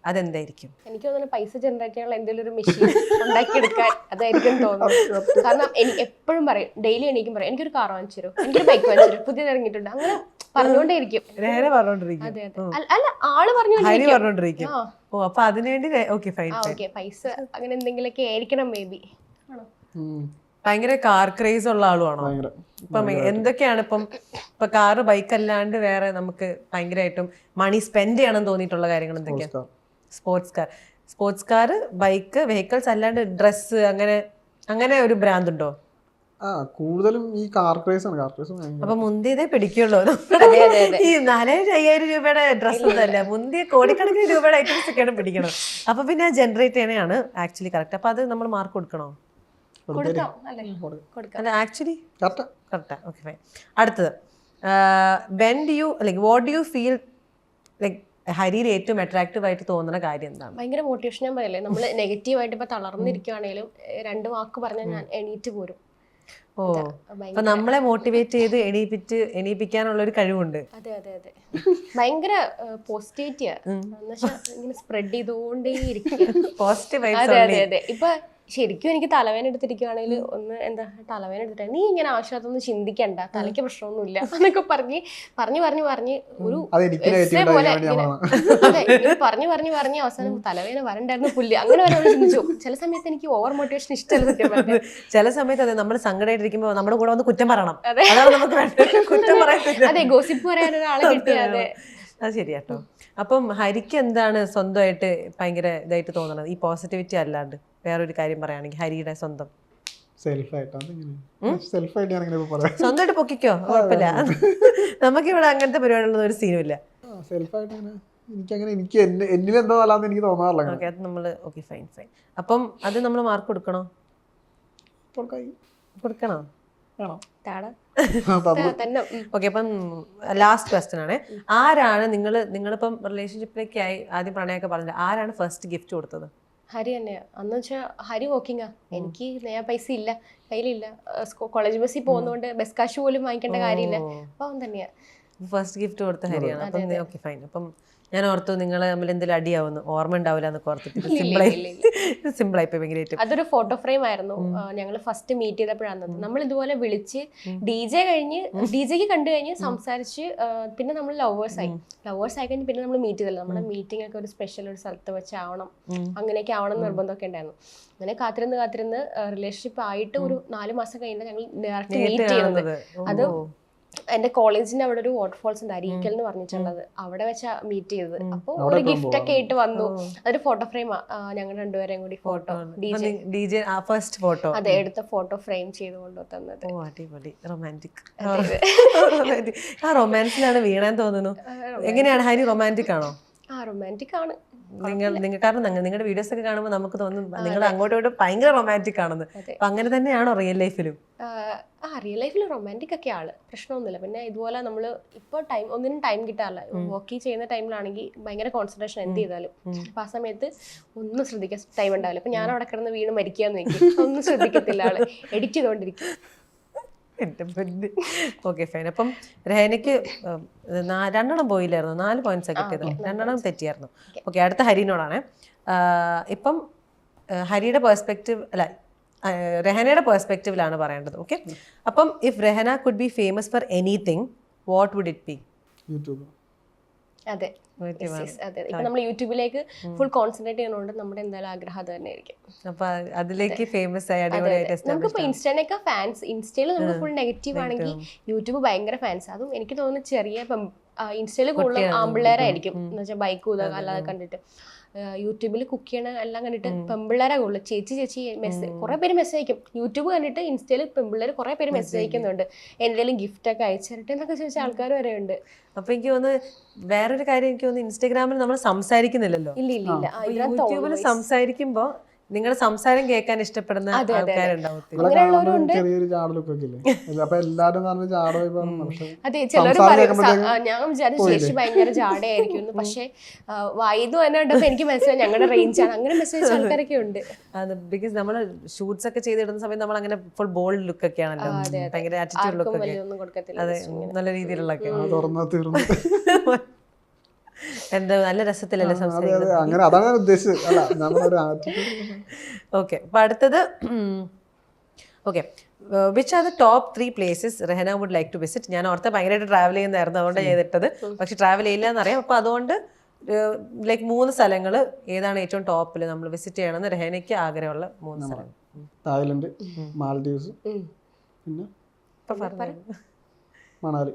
Speaker 2: അതെന്തായിരിക്കും?
Speaker 1: എനിക്ക് തോന്നുന്നു പൈസ ജനറേറ്റ് ചെയ്യാനുള്ള എന്തെങ്കിലും ഒരു മെഷീൻ ഉണ്ടാക്കിയെടുക്കാൻ അതായിരിക്കും തോന്നുന്നു. കാരണം എനിക്ക് എപ്പോഴും പറയും, ഡെയിലി എനിക്കും പറയും എനിക്കൊരു കാർ വാങ്ങിച്ചു തരും, എനിക്കൊരു ബൈക്ക് വാങ്ങിച്ചു തരും, പുതിയത് ഇറങ്ങിയിട്ടുണ്ട്, അങ്ങനെ പറഞ്ഞോണ്ടേയിരിക്കും.
Speaker 2: രഹന പറഞ്ഞോണ്ടിരിക്കും.
Speaker 1: അല്ല, ആള്
Speaker 2: പറഞ്ഞോണ്ടിരിക്കും. ഓ, അപ്പൊ അതിനുവേണ്ടി
Speaker 1: പൈസ അങ്ങനെ എന്തെങ്കിലുമൊക്കെ ആയിരിക്കണം മേ ബി.
Speaker 2: ഭയങ്കര കാർ ക്രേസ് ഉള്ള ആളുമാണോ? ഇപ്പം എന്തൊക്കെയാണ് ഇപ്പൊ കാറ് ബൈക്ക് അല്ലാണ്ട് വേറെ നമുക്ക് ഭയങ്കരമായിട്ടും മണി സ്പെൻഡ് ചെയ്യണം തോന്നിയിട്ടുള്ള കാര്യങ്ങൾ എന്തൊക്കെയാ? സ്പോർട്സ് കാർ, ബൈക്ക്, വെഹിക്കിൾസ് അല്ലാണ്ട് ഡ്രസ്സ്, അങ്ങനെ ഒരു ബ്രാൻഡ് ഉണ്ടോ?
Speaker 3: കൂടുതലും ഈ കാർ ക്രേസ് ആണ്.
Speaker 2: അപ്പൊ മുന്തിയതേ പിടിക്കുള്ളൂ. ഈ 4,500 രൂപയുടെ ഡ്രസ്സ് ഒന്നല്ല, മുന്തിയ കോടിക്കണക്കിന് രൂപയുടെ ഐറ്റംസ് ഒക്കെയാണ് പിടിക്കണം. അപ്പൊ പിന്നെ ജനറേറ്റ് ചെയ്യണതാണ് ആക്ച്വലി കറക്റ്റ്. അപ്പൊ അത് നമ്മൾ മാർക്ക് കൊടുക്കണോ?
Speaker 1: കൊടുക്കാം അല്ലേ? കൊടുക്കാം.
Speaker 2: അല്ല ആക്ച്വലി
Speaker 3: കറക്റ്റാ.
Speaker 2: കറക്റ്റാ. Okay fine. അടുത്തത് when do you like what do you feel like ഹരിയിൽ ഏറ്റവും അട്രാക്റ്റീവ് ആയിട്ട് തോന്നുന്ന കാര്യം എന്താണ്?
Speaker 1: ഭയങ്കര മോട്ടിവേഷൻ. ഞാൻ പറയല്ലേ, നമ്മൾ നെഗറ്റീവായിട്ട് ഇപ്പൊ തളർന്നിരിക്കുകയാണെങ്കിലും 2 വാക്ക് പറഞ്ഞാൽ ഞാൻ എണീറ്റ് പോരും.
Speaker 2: ഓ, അപ്പൊ നമ്മളെ മോട്ടിവേറ്റ് ചെയ്ത് എണീപ്പിക്കാനുള്ള ഒരു കഴിവുണ്ട്.
Speaker 1: അതെ അതെ അതെ, ഭയങ്കര പോസിറ്റിവിറ്റിയാ. എന്നുവെച്ചാൽ ഇങ്ങനെ സ്പ്രെഡ് ചെയ്തുകൊണ്ടേ ഇരിക്കുക.
Speaker 2: പോസിറ്റീവ്.
Speaker 1: അതെ അതെ അതെ. ഇപ്പൊ ശരിക്കും എനിക്ക് തലവേന എടുത്തിരിക്കുകയാണെങ്കിൽ ഒന്ന് എന്താ തലവേന എടുത്തിട്ട് നീ ഇങ്ങനെ ആവശ്യമായിട്ടൊന്നും ചിന്തിക്കണ്ട, തലയ്ക്ക് പ്രശ്നമൊന്നുമില്ല എന്നൊക്കെ പറഞ്ഞ് ഒരു essay പോലെ ഇങ്ങനെ അതെ ഇങ്ങനെ പറഞ്ഞ് അവസാനം തലവേന വരണ്ടായിരുന്നു പുല്ല് അങ്ങനെ വരെ ചിന്തിച്ചു. ചില സമയത്ത് എനിക്ക് ഓവർ മോട്ടിവേഷൻ ഇഷ്ടമല്ല സത്യം പറഞ്ഞാൽ.
Speaker 2: ചില സമയത്ത് അതെ നമ്മൾ സങ്കടമായിട്ടിരിക്കുമ്പോ നമ്മുടെ കൂടെ വന്ന് കുറ്റം പറയണം.
Speaker 1: അതെ.
Speaker 2: അതാണ് നമുക്ക് വേണ്ടത്. കുറ്റം പറയാൻ
Speaker 1: അതെ, ഗോസിപ്പ് പറയാൻ ഒരാളെ കിട്ടിയാതെ.
Speaker 2: അത് ശരിയാട്ടോ. അപ്പം ഹരിക്ക് എന്താണ് സ്വന്തമായിട്ട് ഭയങ്കര ഇതായിട്ട് തോന്നണത് ഈ പോസിറ്റിവിറ്റി അല്ലാണ്ട് വേറൊരു കാര്യം പറയുകയാണെങ്കിൽ ഹരിയുടെ സ്വന്തം
Speaker 3: സെൽഫായിട്ട് ഞാൻ അങ്ങനെ പറയാം.
Speaker 2: സ്വന്തമായിട്ട് പൊക്കിക്കോ, കുഴപ്പമില്ല. നമുക്കിവിടെ അങ്ങനത്തെ പരിപാടികളൊന്നും ഒരു സീനും ഇല്ല.
Speaker 3: സെൽഫായിട്ട് എനിക്ക് എന്നിലെന്തോ നല്ലതെന്ന് എനിക്ക് തോന്നാറില്ല.
Speaker 2: ഓക്കെ, അത് നമ്മൾ ഓക്കെ ഫൈൻ. അപ്പം അത് നമ്മൾ മാർക്ക് കൊടുക്കണോ? കൊടുക്കണോ? ഓക്കെ, അപ്പം ലാസ്റ്റ് ക്വസ്റ്റ്യൻ ആണ്. ആരാണ് നിങ്ങളിപ്പം റിലേഷൻഷിപ്പിലേക്ക് ആയി ആദ്യം പ്രണയമൊക്കെ പറഞ്ഞത്, ആരാണ് ഫസ്റ്റ് ഗിഫ്റ്റ് കൊടുത്തത്?
Speaker 1: ഹരി തന്നെയാ. അന്ന് വെച്ചാൽ ഹരി വോക്കിങ്ങാ, എനിക്ക് നയാ പൈസ ഇല്ല, കയ്യിലില്ല. കോളേജ് ബസ്സിൽ പോകുന്നതുകൊണ്ട് ബസ് കാശ് പോലും വാങ്ങിക്കേണ്ട കാര്യമില്ല. അപ്പൊ അവൻ തന്നെയാ
Speaker 2: ഫസ്റ്റ് ഗിഫ്റ്റ് കൊടുത്ത ഹരിയാണ്. അപ്പം ഓക്കെ ഫൈൻ. അപ്പം ഞാൻ ഓർത്തു നിങ്ങൾ തമ്മിൽ എന്തെങ്കിലും അടിയാവുന്നു, ഓർമ്മ ഉണ്ടാവില്ല എന്നൊക്കെ ഓർത്തിട്ട് സിമ്പിളായി ഭയങ്കരമായിട്ട്.
Speaker 1: അതൊരു ഫോട്ടോ ഫ്രെയിം ആയിരുന്നു. ഞങ്ങൾ ഫസ്റ്റ് മീറ്റ് ചെയ്തപ്പോഴാണ് നമ്മൾ ഇതുപോലെ വിളിച്ച് ഡിജെക്ക് കണ്ടു കഴിഞ്ഞ് സംസാരിച്ച് പിന്നെ നമ്മൾ ലവേഴ്സ് ആയി കഴിഞ്ഞ് പിന്നെ നമ്മൾ മീറ്റ് ചെയ്തല്ലോ. നമ്മുടെ മീറ്റിംഗ് ഒക്കെ ഒരു സ്പെഷ്യൽ ഒരു സ്ഥലത്ത് വെച്ചാവണം, അങ്ങനെയൊക്കെ ആവണം എന്ന് നിർബന്ധമൊക്കെ ഉണ്ടായിരുന്നു. അങ്ങനെ കാത്തിരുന്ന് റിലേഷൻഷിപ്പ് ആയിട്ട് ഒരു 4 മാസം കഴിഞ്ഞാൽ ഞങ്ങൾ ഡയറക്റ്റ് മീറ്റ് ചെയ്യുന്നത്. അത് എന്റെ കോളേജിന്റെ അവിടെ ഒരു വാട്ടർഫോൾസ് ഉണ്ട്, അരീക്കൽ എന്ന് പറഞ്ഞിട്ടുള്ളത്. അവിടെ വെച്ചാ മീറ്റ് ചെയ്തത്. അപ്പോൾ ഒരു ഗിഫ്റ്റ് ഒക്കെ ആയിട്ട് വന്നു. അതൊരു ഫോട്ടോ ഫ്രെയിം, ഞങ്ങൾ രണ്ടുപേരെയും കൂടി ഫോട്ടോ
Speaker 2: ഡിജെ ഫസ്റ്റ് ഫോട്ടോ
Speaker 1: അതെ എടുത്ത ഫോട്ടോ ഫ്രെയിം ചെയ്ത് കൊണ്ടു തന്നത്.
Speaker 2: ഓ അടിപൊളി, റൊമാൻറ്റിക്. ആ റൊമാൻസിലാണ് വീണാൻ തോന്നുന്നു. എങ്ങനെയാണ് ഹരി, റൊമാൻറ്റിക് ആണോ?
Speaker 1: ആ റൊമാൻറ്റിക് ആണ്.
Speaker 2: കാരണം നിങ്ങളുടെ വീഡിയോസ് ഒക്കെ കാണുമ്പോൾ നമുക്ക് തോന്നും നിങ്ങൾ അങ്ങോട്ടും ഭയങ്കര റൊമാൻറ്റിക് ആണെന്ന്. അപ്പൊ അങ്ങനെ തന്നെയാണോ റിയൽ ലൈഫിലും?
Speaker 1: റിയൽ ലൈഫിൽ റൊമാൻറ്റിക് ഒക്കെ ആള്, പ്രശ്നമൊന്നുമില്ല. പിന്നെ ഇതുപോലെ നമ്മൾ ഇപ്പോൾ ഒന്നിനും ടൈം കിട്ടാറില്ല. വർക്ക് ചെയ്യുന്ന ടൈമിലാണെങ്കിൽ ഭയങ്കര കോൺസെൻട്രേഷൻ എന്ത് ചെയ്താലും. അപ്പൊ ആ സമയത്ത് ഒന്നും ശ്രദ്ധിക്കാൻ ടൈം ഉണ്ടാവില്ല. അപ്പൊ ഞാൻ അവിടെ കിടന്ന് വീണ് മരിക്കാന്ന് വെക്കും, ഒന്നും ശ്രദ്ധിക്കത്തില്ല ആള്, എഡിറ്റ് ചെയ്തോണ്ടിരിക്കും.
Speaker 2: എൻ്റെ പൊന്ന്. Okay fine. അപ്പം രഹനയ്ക്ക് 2 പോയില്ലായിരുന്നു, 4 പോയിന്റ്സ് കിട്ടിയത്, 2 തെറ്റിയായിരുന്നു. ഓക്കെ, അടുത്ത ഹരിനോടാണ്. ഇപ്പം ഹരിയുടെ പെർസ്പെക്റ്റീവ് അല്ല രഹനയുടെ പെർസ്പെക്റ്റീവിലാണ് പറയേണ്ടത്. ഓക്കെ, അപ്പം if Rahana could be famous for anything what would it be?
Speaker 3: YouTube.
Speaker 1: അതെ അതെ, ഇപ്പൊ നമ്മൾ യൂട്യൂബിലേക്ക് ഫുൾ കോൺസെൻട്രേറ്റ് ചെയ്യുന്നതുകൊണ്ട് നമ്മുടെ എന്തായാലും ആഗ്രഹം അത് തന്നെ ആയിരിക്കും.
Speaker 2: അപ്പൊ അതിലേക്ക് ഫേമസ് ആയി അടിപൊളിയായിട്ട്
Speaker 1: നമുക്കിപ്പോ ഇൻസ്റ്റയിലൊക്കെ ഫാൻസ്, ഇൻസ്റ്റയിൽ നമുക്ക് ഫുൾ നെഗറ്റീവ് ആണെങ്കിൽ യൂട്യൂബ് ഭയങ്കര ഫാൻസ്. അതും എനിക്ക് തോന്നുന്നു ചെറിയ ഇൻസ്റ്റയിൽ കൂടുതൽ ആമ്പിള്ളേരായിരിക്കും എന്ന് വെച്ചാൽ ബൈക്ക് അല്ലാതെ കണ്ടിട്ട്. യൂട്യൂബിൽ കുക്ക് ചെയ്യണ എല്ലാം കണ്ടിട്ട് പെമ്പിള്ളേരെ കൂടുതൽ ചേച്ചി മെസ്സേജ് കുറെ പേര് മെസ്സേജ് അയക്കും. യൂട്യൂബ് കണ്ടിട്ട് ഇൻസ്റ്റയിൽ പെമ്പിള്ളേർ കുറെ പേര് മെസ്സേജ് അയക്കുന്നുണ്ട്, എന്തെങ്കിലും ഗിഫ്റ്റ് ഒക്കെ അയച്ചിട്ട് എന്നൊക്കെ ചോദിച്ച ആൾക്കാർ വരെ ഉണ്ട്.
Speaker 2: അപ്പൊ എനിക്ക് തോന്നുന്നു വേറൊരു കാര്യം, എനിക്ക് തോന്നുന്നു ഇൻസ്റ്റാഗ്രാമിൽ നമ്മൾ സംസാരിക്കുന്നില്ലല്ലോ.
Speaker 1: ഇല്ല
Speaker 2: യൂട്യൂബിൽ സംസാരിക്കുമ്പോ നിങ്ങളുടെ സംസാരം കേൾക്കാൻ ഇഷ്ടപ്പെടുന്ന ആൾക്കാരുണ്ടാവും.
Speaker 1: അതെ, ചിലര് പറയും ഞാൻ വിചാരിച്ചു ചേച്ചി ഭയങ്കര ജാടയായിരിക്കും, പക്ഷെ വായിന്ന് തന്നെ കണ്ടപ്പോ എനിക്ക് മനസ്സിലായി ഞങ്ങളുടെ റേഞ്ചാണ്. അങ്ങനെ മെസ്സേജ് ആൾക്കാരൊക്കെ ഉണ്ട്.
Speaker 2: ബിക്കോസ് നമ്മൾ ഷൂട്ട്സ് ഒക്കെ ചെയ്തിടുന്ന സമയത്ത് നമ്മൾ അങ്ങനെ ഫുൾ ബോൾഡ് ലുക്ക് ഒക്കെ ആണല്ലോ, ഭയങ്കര ആറ്റിറ്റ്യൂഡ് ലുക്ക് ഒക്കെ. അതെ, നല്ല രീതിയിലുള്ളൊക്കെ. എന്താ നല്ല രസത്തിലല്ലേ സംസാരിക്കുന്നത്. ഓക്കെ, അപ്പൊ അടുത്തത്. Okay, which are the top 3 places Rahana would like to visit? ഞാൻ ഓർത്ത ഭയങ്കരമായിട്ട് ട്രാവൽ ചെയ്യുന്നതായിരുന്നു, അതുകൊണ്ട് ചെയ്തിട്ടത്. പക്ഷെ ട്രാവൽ ചെയ്യില്ല എന്നറിയാം. അപ്പൊ അതുകൊണ്ട് ലൈക്ക് 3 സ്ഥലങ്ങൾ ഏതാണ് ഏറ്റവും ടോപ്പിൽ നമ്മൾ വിസിറ്റ് ചെയ്യണമെന്ന് രഹനയ്ക്ക് ആഗ്രഹമുള്ള 3 സ്ഥലങ്ങൾ?
Speaker 3: തായ്ലൻഡ്, മാൽഡീവ്സ്, പിന്നെ മണാലി.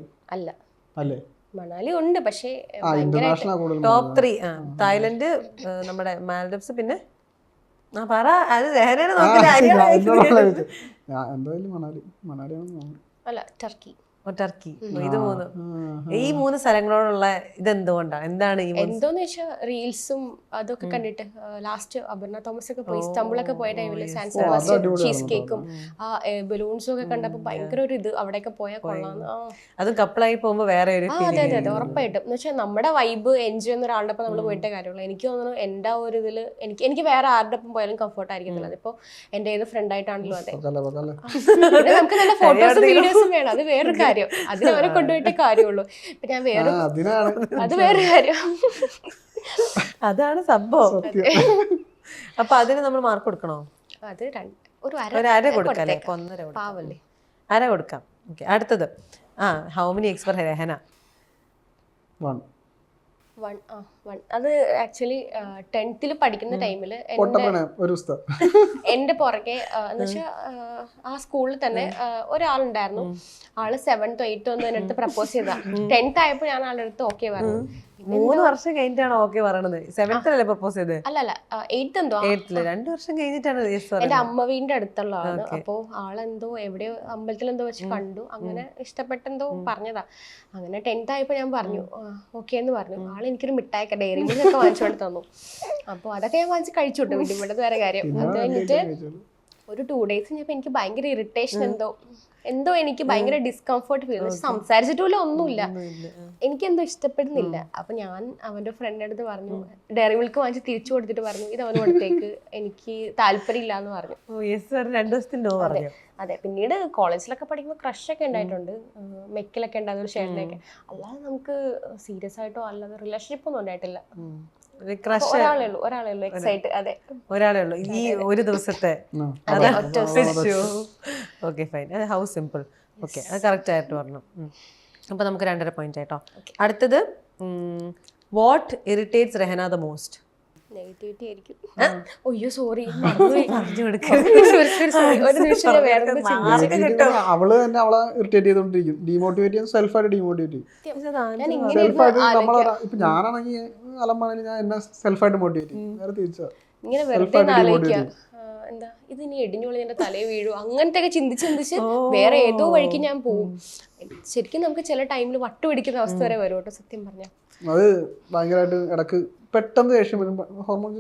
Speaker 3: അല്ലേ
Speaker 1: മണാലി ഉണ്ട്, പക്ഷേ
Speaker 2: ടോപ്പ് 3 തായ്ലൻഡ്, നമ്മുടെ മാൽഡീവ്സ്, പിന്നെ പറ. അത്
Speaker 1: അല്ല ടർക്കി.
Speaker 2: ടർക്കി. ഇത് 3 ഈ 3 സ്ഥലങ്ങളോടുള്ള ഇതെന്തുകൊണ്ടാണ്? എന്താണ് ഈ
Speaker 1: എന്തോന്ന് വെച്ചാൽ റീൽസും അതൊക്കെ കണ്ടിട്ട് ലാസ്റ്റ് അപർണ തോമസ് ഒക്കെ പോയി ഇസ്താംബുളൊക്കെ പോയ ടൈമില് സാൻ സെബാസ്റ്റ്യൻ ചീസ് കേക്കും ആ ബലൂൺസും ഒക്കെ കണ്ടപ്പോ ഭയങ്കര ഒരു ഇത് അവിടെയൊക്കെ പോയാൽ കൊള്ളാന്ന്.
Speaker 2: അത് കപ്പിളായി പോകുമ്പോ വേറെ ഒരു
Speaker 1: അതെ അതെ അതെ ഉറപ്പായിട്ടും. എന്ന് വെച്ചാൽ നമ്മുടെ വൈബ് എൻജോയ് ചെയ്യുന്ന ഒരാളുടെ ഒപ്പം നമ്മൾ പോയിട്ടേ കാര്യമുള്ളൂ. എനിക്ക് തോന്നുന്നു എൻ്റെ ആ ഒരു ഇതില് എനിക്ക് വേറെ ആരുടെ ഒപ്പം പോയാലും കംഫർട്ട് ആയിരിക്കത്തില്ല. അതിപ്പോ എൻ്റെ ഏത് ഫ്രണ്ട് ആയിട്ടാണല്ലോ അതെ. പിന്നെ നമുക്ക് നല്ല ഫോട്ടോസും വീഡിയോസും വേണം, അത് വേറൊരു കാര്യം. അതിന് അവരെ കൊണ്ടുപോയിട്ടേ കാര്യമുള്ളൂ. ഇപ്പൊ ഞാൻ വേറെ അത് വേറെ കാര്യം.
Speaker 2: അതാണ് സംഭവം. അപ്പൊ അതിന് നമ്മൾ മാർക്ക് കൊടുക്കണോ?
Speaker 1: അത് ഒരു
Speaker 2: അര കൊടുക്കാം. 1.5
Speaker 1: പാവല്ലേ,
Speaker 2: അര കൊടുക്കാം. ഓക്കെ, അടുത്തത് how many ex for Rahana?
Speaker 3: 1.
Speaker 1: അത് ആക്ച്വലി 10th പഠിക്കുന്ന ടൈമില് എന്റെ പുറകെ എന്ന് വെച്ചാൽ ആ സ്കൂളിൽ തന്നെ ഒരാളുണ്ടായിരുന്നു. ആള് 7th 8th ഒന്നും എന്റെ അടുത്ത് പ്രപ്പോസ് ചെയ്താ. 10th ആയപ്പോ ഞാൻ ആളുടെ അടുത്ത് ഓക്കെ പറഞ്ഞു.
Speaker 2: 3 വർഷം കഴിഞ്ഞിട്ടാണോ ഓക്കെ പറയണത്? 7th അല്ലേ പ്രപ്പോസ് ചെയ്തത്?
Speaker 1: അല്ല 8th എന്തോ
Speaker 2: 8th 2 വർഷം കഴിഞ്ഞിട്ടാണ്.
Speaker 1: എന്റെ അമ്മ വീടിന്റെ അടുത്തുള്ള ആള്. അപ്പൊ ആളെന്തോ എവിടെയോ അമ്പലത്തിൽ എന്തോ വെച്ച് കണ്ടു, അങ്ങനെ ഇഷ്ടപ്പെട്ടെന്തോ പറഞ്ഞതാ. അങ്ങനെ 10th ആയപ്പോ ഞാൻ പറഞ്ഞു ഓക്കെ എന്ന് പറഞ്ഞു. ആള് എനിക്കൊരു മിഠായിക്ക ഡയറി മിൽക്ക് ഒക്കെ വാങ്ങിച്ചോണ്ട് തന്നു. അപ്പൊ അതൊക്കെ ഞാൻ വാങ്ങിച്ച് കഴിച്ചു വിട്ടു. വീട്ടിൽ ഇവിടെ വേറെ കാര്യം. അത് കഴിഞ്ഞിട്ട് ഒരു 2 days കഴിഞ്ഞപ്പോ എനിക്ക് ഭയങ്കര ഇറിറ്റേഷൻ എന്തോ എനിക്ക് ഭയങ്കര ഡിസ്കംഫർട്ട് ഫീൽ. സംസാരിച്ചിട്ടില്ല, ഒന്നുമില്ല, എനിക്കെന്തോ ഇഷ്ടപ്പെടുന്നില്ല. അപ്പൊ ഞാൻ അവന്റെ ഫ്രണ്ടിന്റെ അടുത്ത് പറഞ്ഞു, ഡയറി മിൽക്ക് വാങ്ങിച്ച് തിരിച്ചു കൊടുത്തിട്ട് പറഞ്ഞു ഇത് അവന് കൊടുത്തേക്ക്, എനിക്ക് താല്പര്യമില്ല എന്ന് പറഞ്ഞു.
Speaker 2: 2 ദിവസത്തിന് പറഞ്ഞു.
Speaker 1: അതെ, പിന്നീട് കോളേജിലൊക്കെ പഠിക്കുമ്പോൾ ക്രഷ് ഒക്കെ ഉണ്ടായിട്ടുണ്ട്, മെക്കിലൊക്കെ ഉണ്ടായിരുന്നു ഒരു ഷെയറിനൊക്കെ. അല്ലാതെ നമുക്ക് സീരിയസ് ആയിട്ടോ അല്ലാതെ റിലേഷൻഷിപ്പ് ഒന്നും ഉണ്ടായിട്ടില്ല. ഒരാളേ ഉള്ളൂ എക്സൈറ്റ്. അതെ, ഒരാളേ ഉള്ളൂ
Speaker 2: ഈ ഒരു ദിവസത്തെ. Okay fine, how simple. Okay, അത് കറക്റ്റ് ആയിട്ട് പറഞ്ഞു. അപ്പൊ നമുക്ക് 2.5 പോയിന്റ് ആയിട്ടോ. അടുത്തത് what irritates Rahana the most?
Speaker 1: Negativity ആയിരിക്കും. അയ്യോ സോറി,
Speaker 3: അവള് തന്നെ അവളെ ഇറിറ്റേറ്റ് ചെയ്തോണ്ടിരിക്കും, ഡീമോട്ടിവേറ്റ് ചെയ്യും, സെൽഫായിട്ട് ഡീമോട്ടിവേറ്റ് ചെയ്യും. ഇപ്പൊ ഞാനാണെങ്കിൽ അലമ്പാണെങ്കിൽ ഞാൻ എന്നെ സെൽഫായിട്ട് മോട്ടിവേറ്റ് ചെയ്യും. നേരെ തിരിച്ചാ
Speaker 1: ഇങ്ങനെ വെറുതെ ആലോചിക്കുക, എന്താ ഇത് ഇനി ഇടിഞ്ഞുള്ളി എന്റെ തലയിൽ വീഴൂ, അങ്ങനത്തെ ഒക്കെ ചിന്തിച്ച് വേറെ ഏതോ വഴിക്ക് ഞാൻ പോവും. ശരിക്കും നമുക്ക് ചില ടൈമിൽ വട്ടു പിടിക്കുന്ന അവസ്ഥ വരെ വരും കേട്ടോ, സത്യം പറഞ്ഞ.
Speaker 3: അത് ഭയങ്കരമായിട്ട് ഇടക്ക് പെട്ടെന്ന് ദേഷ്യം വരും. ഹോർമോൺ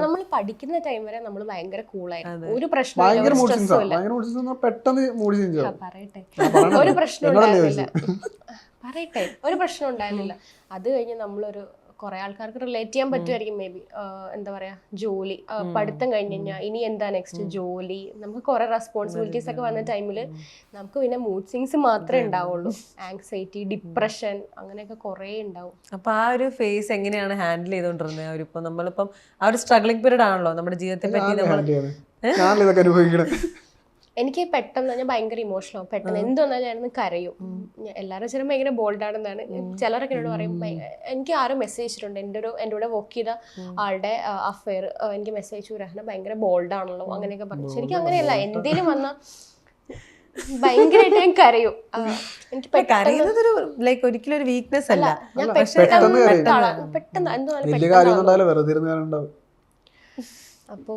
Speaker 1: നമ്മൾ പഠിക്കുന്ന ടൈം വരെ നമ്മൾ ഭയങ്കര കൂളായിരുന്നു, ഒരു പ്രശ്നമില്ല, ഒരു പ്രശ്നം ഉണ്ടായിരുന്നില്ല, പറയട്ടെ, ഒരു പ്രശ്നം ഉണ്ടായിരുന്നില്ല. അത് കഴിഞ്ഞ് നമ്മളൊരു കുറെ ആൾക്കാർക്ക് റിലേറ്റ് ചെയ്യാൻ പറ്റുമായിരിക്കും മേ ബി, എന്താ പറയാ, ജോലി, പഠിത്തം കഴിഞ്ഞ് കഴിഞ്ഞാൽ ഇനി എന്താ നെക്സ്റ്റ് ജോലി, നമുക്ക് കുറെ റെസ്പോൺസിബിലിറ്റീസ് ഒക്കെ വന്ന ടൈമില് നമുക്ക് പിന്നെ മൂഡ് സ്വിങ്സ് മാത്രമേ ഉണ്ടാവുള്ളൂ. ആങ്സൈറ്റി, ഡിപ്രഷൻ, അങ്ങനെയൊക്കെ കുറെ ഉണ്ടാവും.
Speaker 2: അപ്പൊ ആ ഒരു ഫേസ് എങ്ങനെയാണ് ഹാൻഡിൽ ചെയ്തോണ്ടിരുന്നത്? ഇപ്പൊ നമ്മളിപ്പം ആ ഒരു സ്ട്രഗ്ലിംഗ് പീരീഡ് ആണല്ലോ നമ്മുടെ ജീവിതത്തെ പറ്റി.
Speaker 1: എനിക്ക് പെട്ടെന്ന് ഞാൻ ഭയങ്കര ഇമോഷണൽ ആവും. പെട്ടെന്ന് എന്തൊന്നാലും ഞാനൊന്ന് കരയും. എല്ലാവരും ചിലപ്പോൾ ഭയങ്കര ബോൾഡാണെന്നാണ്, ചിലരൊക്കെ എന്നോട് പറയും. എനിക്ക് ആരും മെസ്സേജ് ചെയ്തിട്ടുണ്ട്, എൻ്റെ കൂടെ വർക്ക് ചെയ്ത ആളുടെ അഫെയർ എനിക്ക് മെസ്സേജ് അയച്ചു, രഹന ഭയങ്കര ബോൾഡാണല്ലോ അങ്ങനെയൊക്കെ പറഞ്ഞു. ശരിക്കും അങ്ങനെയല്ല, എന്തേലും വന്നാൽ ഭയങ്കരമായിട്ട് ഞാൻ കരയും. എനിക്ക്
Speaker 2: ഒരിക്കലും ഒരു വീക്ക്നെസ് അല്ല,
Speaker 1: ഞാൻ പെട്ടെന്ന് എന്തോ. അപ്പോ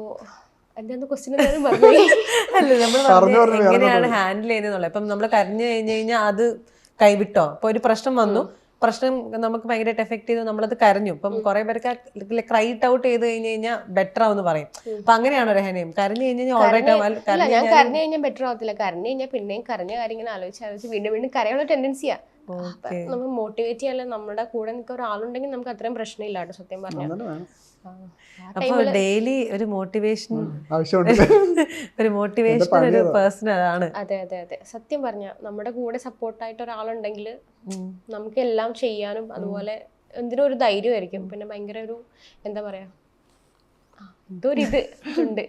Speaker 2: എങ്ങനെയാണ് ഹാൻഡിൽ ചെയ്യുന്നത്? ഇപ്പം നമ്മൾ കരഞ്ഞു കഴിഞ്ഞു കഴിഞ്ഞാൽ അത് കൈവിട്ടോ? ഇപ്പൊ ഒരു പ്രശ്നം വന്നു, പ്രശ്നം നമുക്ക് ഭയങ്കരമായിട്ട് എഫക്ട് ചെയ്തു, നമ്മളത് കരഞ്ഞു. ഇപ്പം കുറെ പേർക്ക് ക്രൈറ്റ് ഔട്ട് ചെയ്ത് കഴിഞ്ഞ് കഴിഞ്ഞാൽ ബെറ്റർ ആവും പറയും. അപ്പൊ അങ്ങനെയാണോ രഹനയും? കരഞ്ഞു കഴിഞ്ഞാൽ
Speaker 1: ഞാൻ കരഞ്ഞു കഴിഞ്ഞാൽ ബെറ്റർ ആവത്തില്ല. കരഞ്ഞു കഴിഞ്ഞാൽ പിന്നെയും കരഞ്ഞ കാര്യങ്ങൾ ആലോചിച്ച് വീണ്ടും വീണ്ടും കരയാനുള്ള ടെൻഡൻസിയാ. നമ്മൾ മോട്ടിവേറ്റ് ചെയ്യാൻ നമ്മുടെ കൂടെ നിൽക്കുന്ന ഒരാളുണ്ടെങ്കിൽ നമുക്ക് അത്രയും പ്രശ്നമില്ല കേട്ടോ, സത്യം പറഞ്ഞാൽ.
Speaker 2: അപ്പൊ ഡെയിലി ഒരു മോട്ടിവേഷൻ ഒരു പേഴ്സൺ ആണ്.
Speaker 1: അതെ അതെ അതെ, സത്യം പറഞ്ഞ നമ്മുടെ കൂടെ സപ്പോർട്ടായിട്ട് ഒരാളുണ്ടെങ്കിൽ നമുക്ക് എല്ലാം ചെയ്യാനും അതുപോലെ എന്തിനും ഒരു ധൈര്യമായിരിക്കും. പിന്നെ ഭയങ്കര ഒരു എന്താ പറയാ, എന്തോ ഒരു ഇത് ഉണ്ട്.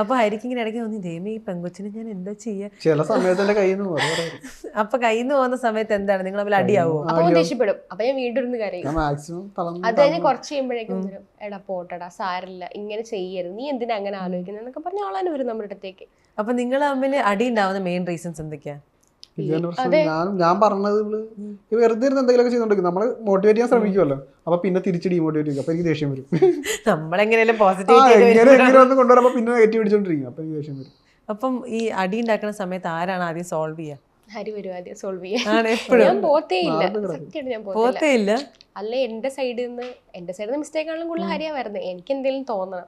Speaker 2: അപ്പൊ ആയിരിക്കും ഇങ്ങനെ ഇടയ്ക്ക് തോന്നി, ദൈവമേ ഈ പെങ്കൊച്ചിനെ ഞാൻ എന്താ ചെയ്യാ?
Speaker 3: ചില സമയത്ത്
Speaker 2: അപ്പൊ കയ്യിൽ നിന്ന് പോകുന്ന സമയത്ത് എന്താണ്, നിങ്ങൾ തമ്മിൽ അടിയാവോ?
Speaker 1: അപ്പൊ ദേഷ്യപ്പെടും, അപ്പൊ ഞാൻ വീണ്ടും ഇരുന്ന് കരയും. അത് കഴിഞ്ഞ് കുറച്ച് കഴിയുമ്പോഴേക്കും വരും, എടാ പോട്ടടാ, സാരില്ല, ഇങ്ങനെ ചെയ്യരുത്, നീ എന്തിനാ അങ്ങനെ ആലോചിക്കുന്നത് എന്നൊക്കെ പറഞ്ഞ ആളാണ് വരും നമ്മുടെ അടുത്തേക്ക്.
Speaker 2: അപ്പൊ നിങ്ങൾ തമ്മിൽ അടി ഉണ്ടാവുന്ന മെയിൻ റീസൺസ് എന്തൊക്കെയാ?
Speaker 3: ഞാൻ പറഞ്ഞത് വെറുതെ എന്തെങ്കിലുമൊക്കെ ചെയ്തോണ്ടിരിക്കും, നമ്മള് മോട്ടിവേറ്റ് ചെയ്യാൻ ശ്രമിക്കുമല്ലോ, അപ്പൊ പിന്നെ തിരിച്ച് ഡീമോട്ടിവേറ്റ് ചെയ്യും. അപ്പൊ എനിക്ക് ദേഷ്യം വരും.
Speaker 2: നമ്മളെങ്ങനെയാലും പോസിറ്റീവ്
Speaker 3: എങ്ങനെ ഒന്ന് കൊണ്ടുവരുമ്പോ പിന്നെ നെഗറ്റീവ് അടിച്ചോണ്ടിരിക്കും, അപ്പൊ എനിക്ക് ദേഷ്യം വരും.
Speaker 2: അപ്പം ഈ അടി ഉണ്ടാക്കുന്ന സമയത്ത് ആരാണ് ആദ്യം സോൾവ് ചെയ്യുക?
Speaker 1: ഹരി വരും ആദ്യം സോൾവ് ചെയ്യാൻ.
Speaker 2: ആണ് എപ്പോഴും
Speaker 1: ഞാൻ പോത്തേ ഇല്ല, സത്യമായിട്ട് ഞാൻ പോത്തില്ല.
Speaker 2: പോത്തേ ഇല്ല.
Speaker 1: അല്ലെ എന്റെ സൈഡിൽ നിന്ന് മിസ്റ്റേക്ക് ആണെങ്കിലും കൂടുതൽ ഹരിയാ വരുന്നത്. എനിക്ക് എന്തെങ്കിലും തോന്നണം,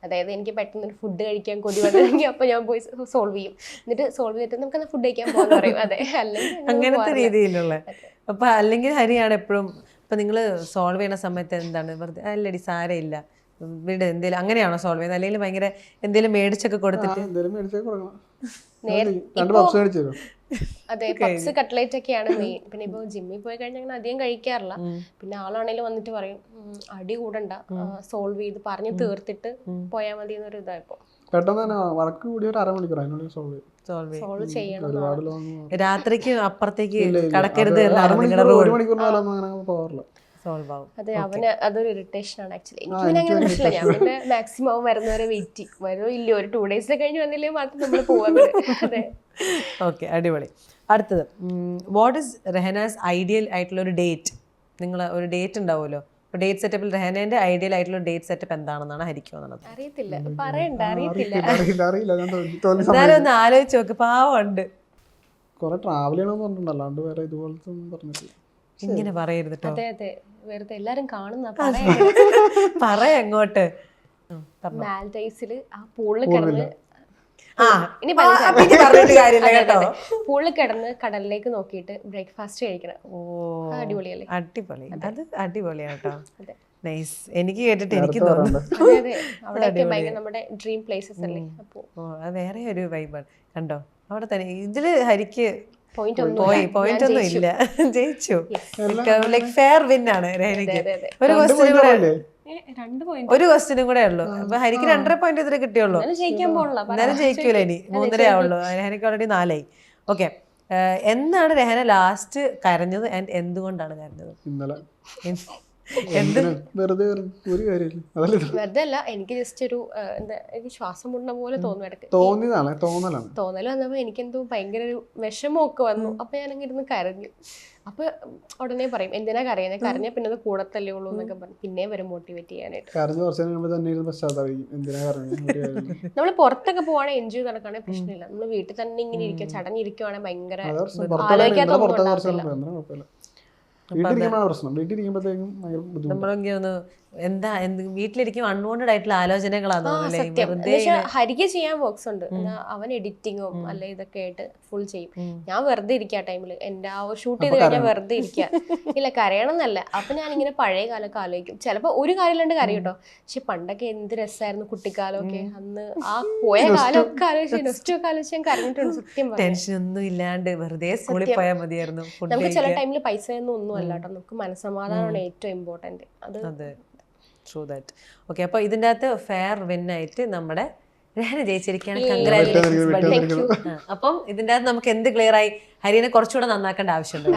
Speaker 1: അതായത് എനിക്ക് പെട്ടെന്ന് ഫുഡ് കഴിക്കാൻ കൊതി വന്നെങ്കിൽ അപ്പൊ ഞാൻ പോയി സോൾവ് ചെയ്യും. എന്നിട്ട് സോൾവ് ചെയ്തിട്ട് നമുക്ക് ഫുഡ് കഴിക്കാൻ പോകാൻ പറയും. അതെ, അല്ലെങ്കിൽ
Speaker 2: അങ്ങനത്തെ രീതിയിലുള്ള. അപ്പൊ അല്ലെങ്കിൽ ഹരിയാണ് എപ്പോഴും ഇപ്പൊ നിങ്ങള് സോൾവ് ചെയ്യുന്ന സമയത്ത് എന്താണ് വെറുതെ അല്ലടി സാരമില്ല വീട് എന്തേലും അങ്ങനെയാണോ സോൾവ് ചെയ്യുന്നത്? അല്ലെങ്കിൽ ഭയങ്കര എന്തേലും മേടിച്ചൊക്കെ കൊടുത്തിട്ട്
Speaker 1: അതെ, പപ്സ് കട്ട്ലേറ്റ് ഒക്കെയാണ് മെയിൻ. പിന്നെ ഇപ്പൊ ജിമ്മിൽ പോയി കഴിഞ്ഞാൽ അങ്ങനെ അധികം കഴിക്കാറില്ല. പിന്നെ ആളാണെങ്കിലും വന്നിട്ട് പറയും അടി കൂടണ്ട, സോൾവ് ചെയ്ത് പറഞ്ഞു തീർത്തിട്ട് പോയാൽ മതി എന്നൊരു ഇതായിപ്പോ.
Speaker 3: പെട്ടെന്ന് തന്നെ വഴക്ക് കൂടി ഒരു അരമണിക്കൂർ അതിനുള്ളിൽ
Speaker 1: സോൾവ് ചെയ്യണം.
Speaker 2: രാത്രിക്ക് അപ്പുറത്തേക്ക് കടക്കരുത്
Speaker 3: ഒരു മണിക്കൂറിനാലൊന്നും അങ്ങനെ പോകാറില്ല.
Speaker 2: സോൾവ് ആവും.
Speaker 1: അതെ, അവന് അതൊരു ഇറിറ്റേഷൻ ആണ് ആക്ച്വലി. എനിക്ക് പിന്നെ അങ്ങനെ പ്രശ്നമില്ല. ഞാൻ പിന്നെ മാക്സിമം വരുന്നവരെ വെയിറ്റ് ചെയ്യും. വരുമോ ഇല്ലയോ, ഒരു 2 days കഴിഞ്ഞ് വന്നില്ലേ മാത്രം നമ്മൾ പോവാറ്. അതെ,
Speaker 2: ഓക്കെ, അടിപൊളി. അടുത്തത്, വാട്ട് ഇസ് റെഹനാസ് ഐഡിയൽ ആയിട്ടുള്ള ഒരു ഡേറ്റ്? നിങ്ങൾ ഒരു ഡേറ്റ് ഉണ്ടാവുമല്ലോ, അപ്പോൾ ഡേറ്റ് സെറ്റപ്പിൽ റെഹനേന്റെ ഐഡിയൽ ആയിട്ടുള്ള ഡേറ്റ് സെറ്റപ്പ് എന്താണെന്നാണ് ഹരിക്കുന്നത്?
Speaker 1: അറിയത്തില്ല, പറയണ്ട, അറിയത്തില്ല.
Speaker 2: എന്തായാലും ഒന്ന് ആലോചിച്ച് നോക്ക്, പാവമുണ്ട്.
Speaker 3: കുറെ ട്രാവൽ ചെയ്യണമെന്ന് പറഞ്ഞിട്ടുണ്ട്, അല്ലാണ്ട് വേറെ ഇതുപോലത്തെ ഒന്നും പറഞ്ഞിട്ടില്ല.
Speaker 2: ഇങ്ങനെ പറയരുത് കേട്ടോ.
Speaker 1: അതെ അതെ, വെറുതെ എല്ലാരും കാണുന്ന
Speaker 2: പറ അങ്ങോട്ട്.
Speaker 1: മാൽഡൈവ്സില് ആ പൂളിൽ കിടന്ന് പൂളിൽ കിടന്ന് കടലിലേക്ക് നോക്കിയിട്ട് ബ്രേക്ക്ഫാസ്റ്റ് കഴിക്കണം. അടിപൊളിയല്ലേ?
Speaker 2: അടിപൊളി, അത് അടിപൊളിയാണ് കേട്ടോ. നൈസ്. എനിക്ക് കേട്ടിട്ട് എനിക്ക് തോന്നുന്നു
Speaker 1: അവിടെയൊക്കെ ഭയങ്കര നമ്മുടെ ഡ്രീം പ്ലേസസ് അല്ലേ. അപ്പോ
Speaker 2: അത് വേറെ ഒരു വൈബാണ്. കണ്ടോ അവിടെ തന്നെ. ഇതില് ഹരിക്ക്
Speaker 1: പോയിന്റ്
Speaker 2: ഒന്നും ഇല്ല, ജയിച്ചു. ലൈക് ഫെയർ വിൻ ആണ് രഹനയ്ക്ക്. ഒരു ക്വസ്റ്റ്യനും കൂടെ ഉള്ളൂ. അപ്പൊ ഹരിക്ക് 2.5 പോയിന്റ് ഇതിൽ കിട്ടിയുള്ളൂ. എന്നാലും ജയിക്കൂല. ഇനി 3.5 ആവുള്ളൂ. രഹനയ്ക്ക് ഓൾറെഡി 4 ആയി. ഓക്കെ, എന്നാണ് രഹന ലാസ്റ്റ് കരഞ്ഞത് ആൻഡ് എന്തുകൊണ്ടാണ് കരഞ്ഞത്?
Speaker 3: ഇന്നലെ.
Speaker 1: വെറുതെ അല്ല, എനിക്ക് ജസ്റ്റ് ഒരു എനിക്ക് ശ്വാസം മുട്ടുന്ന പോലെ തോന്നൽ വന്നപ്പോ എനിക്കെന്തോ ഭയങ്കര ഒരു വിഷമമൊക്കെ വന്നു. അപ്പൊ ഞാൻ ഇരുന്ന് കരഞ്ഞു. അപ്പൊ ഉടനെ പറയും എന്തിനാ കരയുന്നത്, കരഞ്ഞ പിന്നെ അത് കൂടത്തല്ലേ ഉള്ളൂ എന്നൊക്കെ പറഞ്ഞു. പിന്നെ വരും മോട്ടിവേറ്റ് ചെയ്യാനായിട്ട്. നമ്മള് പുറത്തൊക്കെ പോവാണെങ്കിൽ എൻജോയ് നടക്കുകയാണെങ്കിൽ പ്രശ്നമില്ല. നമ്മള് വീട്ടിൽ തന്നെ ഇങ്ങനെ ഇരിക്കുക, ചടഞ്ഞിരിക്കുവാണെങ്കിൽ ഭയങ്കര ആലോചിക്കാത്ത.
Speaker 2: നമ്മളെങ്കിൽ ഒന്ന് എന്താ വീട്ടിലിരിക്കും അൺവാണ്ടഡ് ആയിട്ടുള്ള ആലോചനകളാണോ?
Speaker 1: ഹരിക്ക് ചെയ്യാൻ വർക്ക്സ് ഉണ്ട്. അവൻ എഡിറ്റിങ്ങും അല്ലെ ഇതൊക്കെ ആയിട്ട് ഫുൾ ചെയ്യും. ഞാൻ വെറുതെ ഇരിക്കുക ടൈമില്, എന്റെ ആ ഷൂട്ട് ചെയ്ത് കഴിഞ്ഞാൽ വെറുതെ ഇരിക്കുക. ഇല്ല, കരയണം എന്നല്ല. അപ്പൊ ഞാൻ ഇങ്ങനെ പഴയ കാലമൊക്കെ ആലോചിക്കും. ചിലപ്പോ ഒരു കാര്യമില്ലാണ്ട് കരയും കേട്ടോ. പക്ഷെ പണ്ടൊക്കെ എന്ത് രസമായിരുന്നു കുട്ടിക്കാലമൊക്കെ. അന്ന് ആ പോയ കാലമൊക്കെ ആലോചിച്ച് നെക്സ്റ്റ് ആലോചിച്ച് ഞാൻ കരഞ്ഞിട്ടുണ്ട്. സത്യം
Speaker 2: ടെൻഷൻ ഒന്നും ഇല്ലാണ്ട് വെറുതെ സ്കൂളിൽ പോയാൽ മതിയായിരുന്നു.
Speaker 1: നമുക്ക് ചില ടൈമിൽ പൈസ ഒന്നും അല്ല കേട്ടോ, നമുക്ക് മനസ്സമാധാനമാണ് ഏറ്റവും ഇമ്പോർട്ടന്റ്.
Speaker 2: അതെ, ട്രൂ ദാറ്റ്. ഓക്കെ, അപ്പോൾ ഇതിൻ്റെ അകത്ത് ഫെയർ വിൻ ആയിട്ട് നമ്മുടെ രഹന ജയിച്ചിരിക്കുകയാണ്. കൺഗ്രാറ്റുലേഷൻസ്. അപ്പം ഇതിൻ്റെ അകത്ത് നമുക്ക് എന്ത് ക്ലിയർ ആയി? ഹരിനെ കുറച്ചുകൂടെ നന്നാക്കേണ്ട ആവശ്യമുണ്ട്.